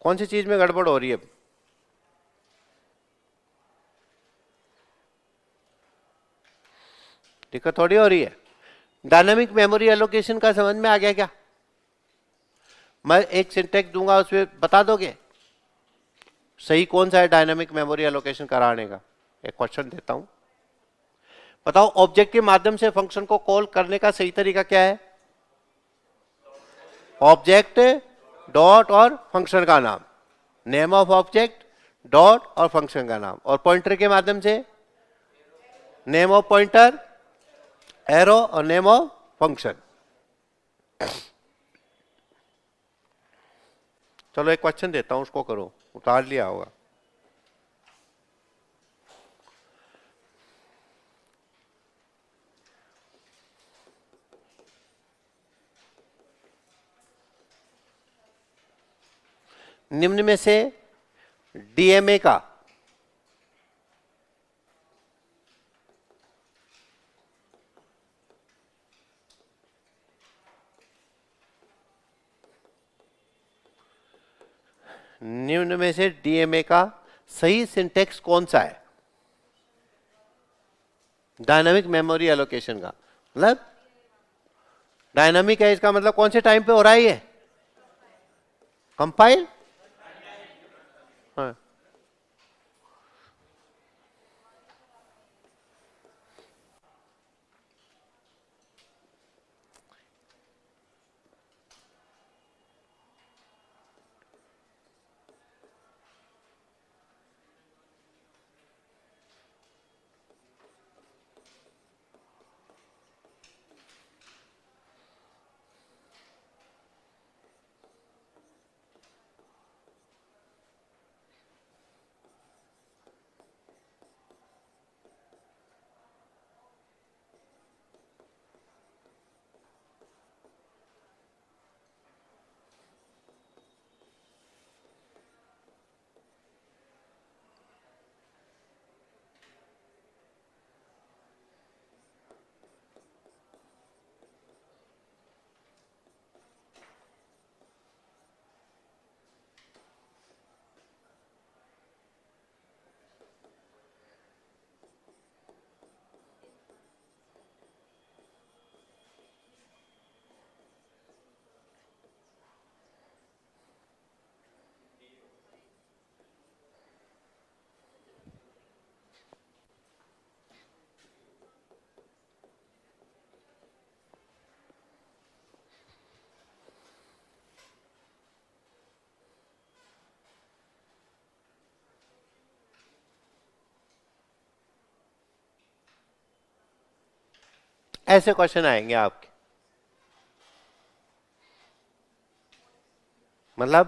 Speaker 1: कौन सी चीज में गड़बड़ हो रही है, दिक्कत थोड़ी हो रही है। डायनामिक मेमोरी एलोकेशन का समझ में आ गया क्या? मैं एक सिंटेक्स दूंगा, उसमें बता दोगे सही कौन सा है डायनामिक मेमोरी एलोकेशन कराने का। एक क्वेश्चन देता हूं, बताओ ऑब्जेक्ट के माध्यम से फंक्शन को कॉल करने का सही तरीका क्या है, ऑब्जेक्ट डॉट और फंक्शन का नाम, नेम ऑफ ऑब्जेक्ट डॉट और फंक्शन का नाम, और पॉइंटर के माध्यम से नेम ऑफ पॉइंटर एरो और नेम ऑफ फंक्शन। चलो एक क्वेश्चन देता हूं, उसको करो, उतार लिया होगा। निम्न में से डीएमए का सही सिंटेक्स कौन सा है डायनामिक मेमोरी एलोकेशन का। मतलब डायनामिक है, इसका मतलब कौन से टाइम पे हो रहा है ये, कंपाइल, हाँ। ऐसे क्वेश्चन आएंगे आपके, मतलब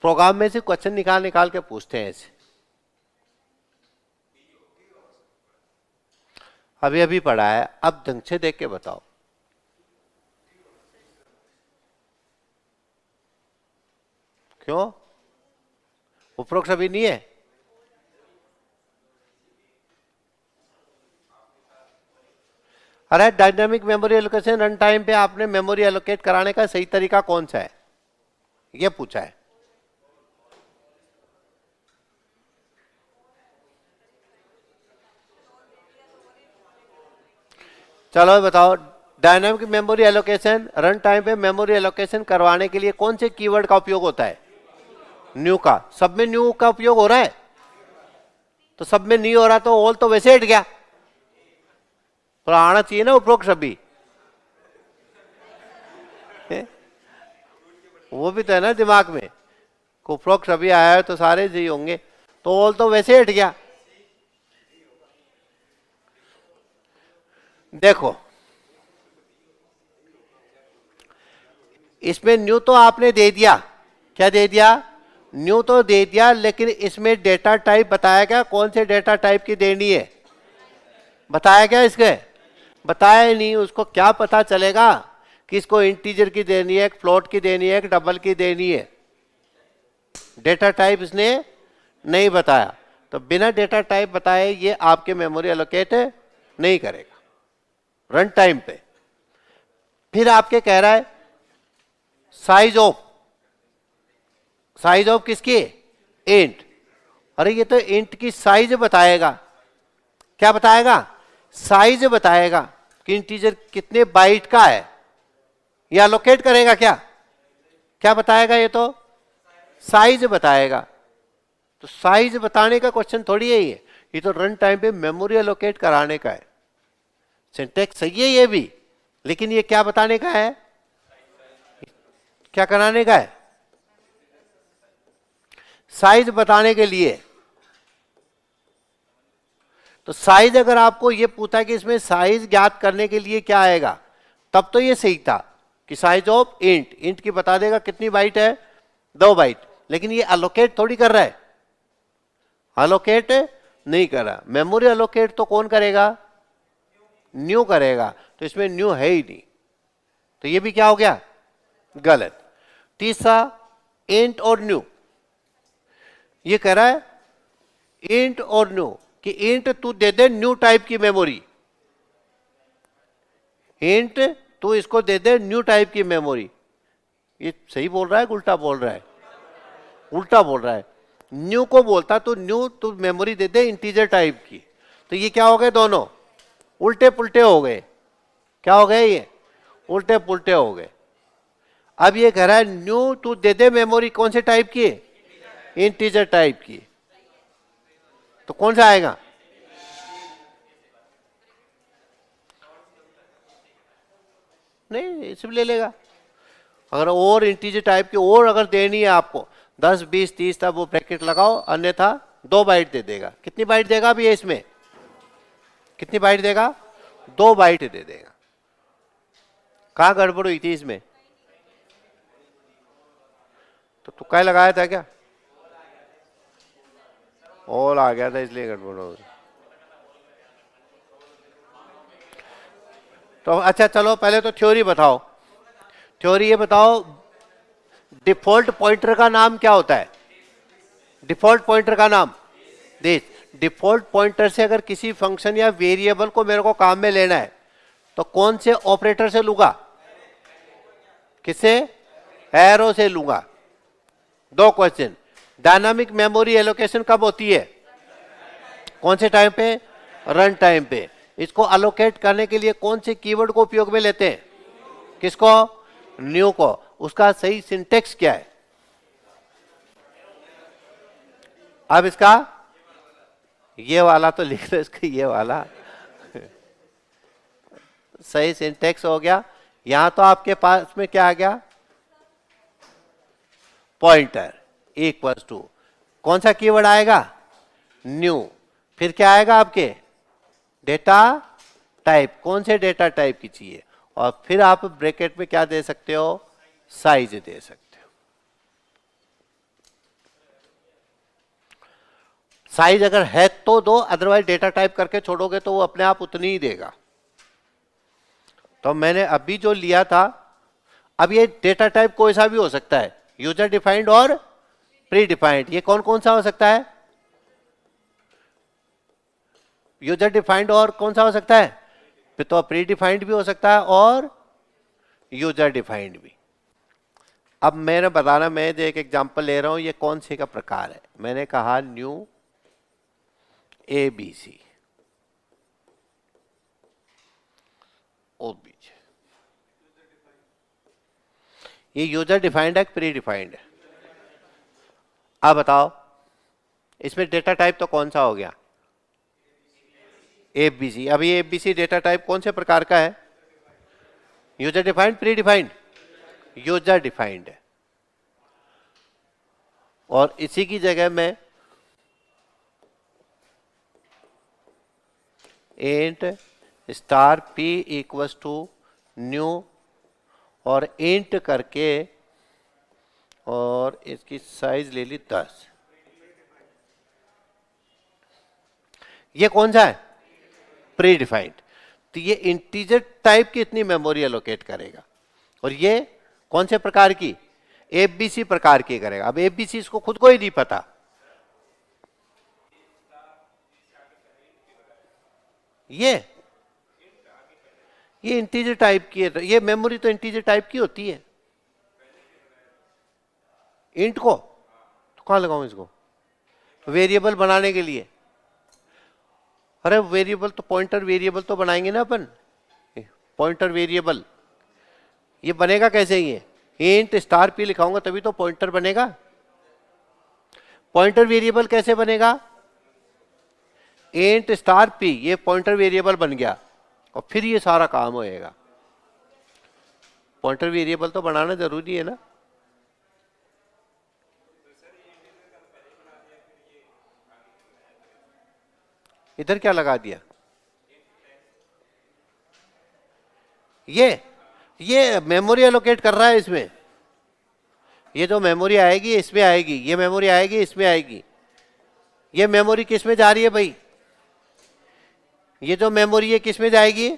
Speaker 1: प्रोग्राम में से क्वेश्चन निकाल निकाल के पूछते हैं ऐसे। अभी अभी पढ़ा है, अब ढंग से देख के बताओ। क्यों? उपरोक्त अभी नहीं है? अरे dynamic memory allocation run time पे आपने मेमोरी एलोकेट कराने का सही तरीका कौन सा है, ये पूछा है। चलो बताओ, dynamic memory allocation run time पे मेमोरी एलोकेशन करवाने के लिए कौन से कीवर्ड का उपयोग होता है? न्यू का। सब में न्यू का उपयोग हो रहा है, तो सब में नहीं हो रहा तो ऑल तो वैसे हट गया, तो आना चाहिए ना उपरोक्त सभी। वो भी तो है ना दिमाग में, उपरोक्त सभी आया है तो सारे जी होंगे, तो ऑल तो वैसे हट गया। देखो इसमें न्यू तो आपने दे दिया, क्या दे दिया? न्यू तो दे दिया, लेकिन इसमें डेटा टाइप बताया गया, कौन से डेटा टाइप की देनी है बताया गया? इसके बताया नहीं, उसको क्या पता चलेगा कि इसको इंटीजर की देनी है, एक फ्लोट की देनी है, एक डबल की देनी है? डेटा टाइप इसने नहीं बताया, तो बिना डेटा टाइप बताए ये आपके मेमोरी एलोकेट नहीं करेगा रन टाइम पे। फिर आपके कह रहा है साइज ऑफ, साइज ऑफ किसकी? इंट। अरे ये तो इंट की साइज बताएगा, क्या बताएगा? साइज बताएगा कि इंटीजर कितने बाइट का है, या एलोकेट करेगा क्या? क्या बताएगा? ये तो साइज बताएगा। तो साइज बताने का क्वेश्चन थोड़ी है ये तो रन टाइम पे मेमोरी एलोकेट कराने का है। सिंटैक्स सही है ये भी, लेकिन ये क्या बताने का है? क्या कराने का है? साइज बताने के लिए। तो साइज अगर आपको ये पूछा कि इसमें साइज ज्ञात करने के लिए क्या आएगा, तब तो ये सही था कि साइज ऑफ इंट, इंट की बता देगा कितनी बाइट है, 2 बाइट। लेकिन ये अलोकेट थोड़ी कर रहा है, अलोकेट नहीं कर रहा। मेमोरी अलोकेट तो कौन करेगा? न्यू करेगा, तो इसमें न्यू है ही नहीं, तो ये भी क्या हो गया? गलत। तीसरा इंट और न्यू, ये कह रहा है इंट और न्यू कि इंट तू दे दे न्यू टाइप की मेमोरी, इंट तू इसको दे दे न्यू टाइप की मेमोरी। ये सही बोल रहा है उल्टा बोल रहा है? उल्टा बोल रहा है। न्यू को बोलता तो न्यू तू मेमोरी दे दे इंटीजर टाइप की, तो ये क्या हो गए? दोनों उल्टे पुल्टे हो गए। क्या हो गए? ये उल्टे पुल्टे हो गए। अब ये कह रहा है न्यू तू दे दे मेमोरी कौन से टाइप की, इंटीजर टाइप की, तो कौन सा आएगा? नहीं, इसमें ले लेगा। अगर और इंटीजर टाइप की और अगर देनी है आपको 10 20 30 तब वो ब्रैकेट लगाओ, अन्यथा 2 बाइट दे देगा। कितनी बाइट देगा अभी इसमें, कितनी बाइट देगा? 2 बाइट दे देगा। कहां गड़बड़ हुई थी इसमें? तो तुक्का लगाया था क्या? ऑल आ गया था इसलिए गड़बड़ हो गई। तो अच्छा चलो पहले तो थ्योरी बताओ। थ्योरी ये बताओ डिफॉल्ट पॉइंटर का नाम क्या होता है? डिफॉल्ट पॉइंटर का नाम देख। डिफॉल्ट पॉइंटर से अगर किसी फंक्शन या वेरिएबल को मेरे को काम में लेना है तो कौन से ऑपरेटर से लूंगा? किससे? एरो से लूंगा। 2 क्वेश्चन। डायनामिक मेमोरी एलोकेशन कब होती है? कौन से टाइम पे? रन टाइम पे। इसको अलोकेट करने के लिए कौन से कीवर्ड को उपयोग में लेते हैं? किसको? न्यू को। उसका सही सिंटेक्स क्या है? अब इसका ये वाला तो लिख दो, इसका ये वाला सही सिंटेक्स हो गया। यहां तो आपके पास में क्या आ गया? पॉइंटर इक्वल्स टू कौन सा कीवर्ड आएगा? न्यू। फिर क्या आएगा आपके? Data type. कौन से डेटा टाइप की चाहिए? और फिर आप ब्रैकेट में क्या दे सकते हो? साइज दे सकते हो। साइज अगर है तो दो, अदरवाइज डेटा टाइप करके छोड़ोगे तो वो अपने आप उतनी ही देगा। तो मैंने अभी जो लिया था, अब ये डेटा टाइप कोई सा भी हो सकता है, यूजर डिफाइंड और प्री डिफाइंड। ये कौन कौन सा हो सकता है? यूजर डिफाइंड और कौन सा हो सकता है? फिर तो प्री डिफाइंड भी हो सकता है और यूजर डिफाइंड भी। अब मैंने बताना, मैं जो एक एग्जांपल ले रहा हूं, ये कौन से का प्रकार है। मैंने कहा न्यू ABC OBJ। ये यूजर डिफाइंड है, प्री डिफाइंड है? अब बताओ इसमें डेटा टाइप तो कौन सा हो गया? ABC। अब ये ABC डेटा टाइप कौन से प्रकार का है? User defined, pre defined? User defined है। और इसी की जगह में int star P equals to new और इंट करके और इसकी साइज ले ली 10। ये कौन सा है? Pre defined. तो ये इंटीजर टाइप की इतनी मेमोरी एलोकेट करेगा। और ये कौन से प्रकार की? ABC प्रकार की करेगा। अब ABC इसको खुद को ही नहीं पता। ये इंटीजर टाइप की है। ये मेमोरी तो इंटीजर टाइप की होती है। इंट को तो कहां लगाऊं इसको? वेरिएबल बनाने के लिए। अरे वेरिएबल तो पॉइंटर वेरिएबल तो बनाएंगे ना अपन। पॉइंटर वेरिएबल ये बनेगा कैसे? ये इंट स्टार P लिखाऊंगा तभी तो पॉइंटर बनेगा। पॉइंटर वेरिएबल कैसे बनेगा? इंट स्टार P, ये पॉइंटर वेरिएबल बन गया और फिर ये सारा काम होएगा। पॉइंटर वेरिएबल तो बनाना जरूरी है ना। इधर क्या लगा दिया? ये मेमोरी एलोकेट कर रहा है इसमें। ये जो मेमोरी आएगी इसमें आएगी, ये मेमोरी आएगी इसमें आएगी। ये मेमोरी किस में जा रही है भाई? ये जो मेमोरी है किस में जाएगी?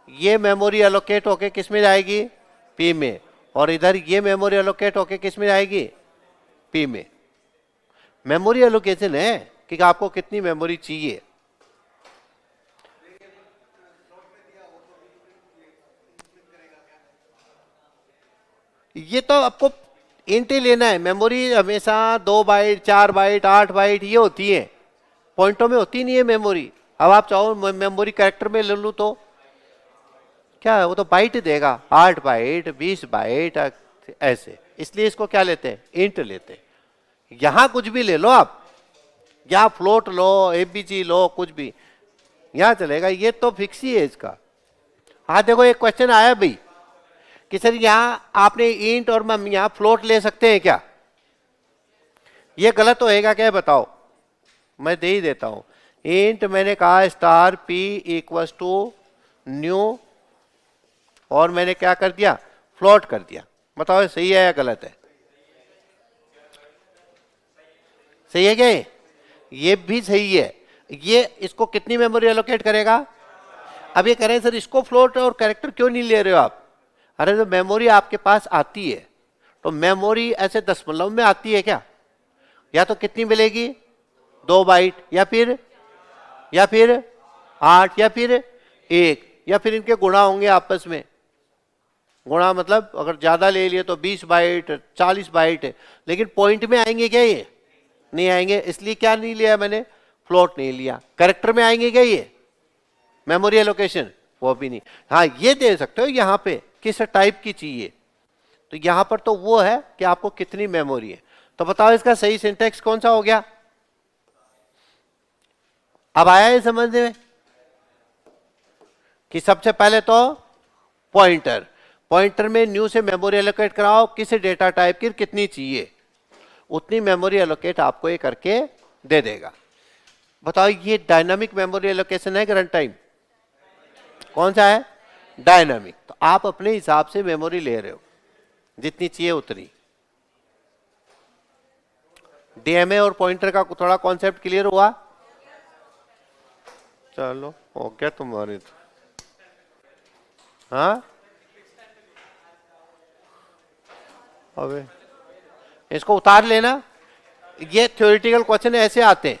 Speaker 1: ये मेमोरी एलोकेट होके किस में जाएगी? P में। और इधर ये मेमोरी एलोकेट होके किस में जाएगी? P में। मेमोरी एलोकेशन है कि आपको कितनी मेमोरी चाहिए। ये तो आपको इंट ही लेना है। मेमोरी हमेशा 2 बाइट 4 बाइट 8 बाइट ये होती है, पॉइंटों में होती नहीं है मेमोरी। अब आप चाहो मेमोरी कैरेक्टर में ले लूं तो क्या है, वो तो बाइट देगा, 8 बाइट 20 बाइट ऐसे, इसलिए इसको क्या लेते हैं, इंट लेते हैं। यहां कुछ भी ले लो आप, या फ्लोट लो, एबीजी लो, कुछ भी यहां चलेगा, ये तो फिक्स ही है इसका। हाँ देखो एक क्वेश्चन आया भाई कि सर यहां आपने इंट और हम यहां फ्लोट ले सकते हैं क्या, ये गलत होएगा क्या बताओ, मैं दे ही देता हूं। इंट मैंने कहा star P equals to new, और मैंने क्या कर दिया, फ्लोट कर दिया। बताओ सही है या गलत है, सही है क्या ये भी सही है। ये इसको कितनी मेमोरी एलोकेट करेगा, अब ये करें सर इसको फ्लोट और कैरेक्टर क्यों नहीं ले रहे हो आप, अरे जो मेमोरी आपके पास आती है तो मेमोरी ऐसे दशमलव में आती है क्या, या तो कितनी मिलेगी 2 बाइट, या फिर 8, या फिर 1, या फिर इनके गुणा होंगे आपस में। गुणा मतलब अगर ज्यादा ले लिए तो 20 बाइट 40 बाइट है, लेकिन पॉइंट में आएंगे क्या ये, नहीं आएंगे, इसलिए क्या नहीं लिया मैंने, फ्लोट नहीं लिया। कैरेक्टर में आएंगे क्या ये मेमोरी एलोकेशन, वो भी नहीं। हाँ ये दे सकते हो यहां पे किस टाइप की चाहिए, तो यहां पर तो वो है कि आपको कितनी मेमोरी है। तो बताओ इसका सही सिंटेक्स कौन सा हो गया, अब आया है समझ में कि सबसे पहले तो पॉइंटर, पॉइंटर में न्यू से मेमोरी एलोकेट कराओ, किस डेटा टाइप की कितनी चाहिए उतनी मेमोरी एलोकेट आपको ये करके दे देगा। बताओ ये डायनामिक मेमोरी एलोकेशन है कि रन टाइम, कौन सा है, डायनामिक। तो आप अपने हिसाब से मेमोरी ले रहे हो जितनी चाहिए उतनी। डीएमए और पॉइंटर का थोड़ा कॉन्सेप्ट क्लियर हुआ, चलो हो गया तुम्हारी तो। हाँ अबे इसको उतार लेना, ये थ्योरेटिकल क्वेश्चन ऐसे आते हैं।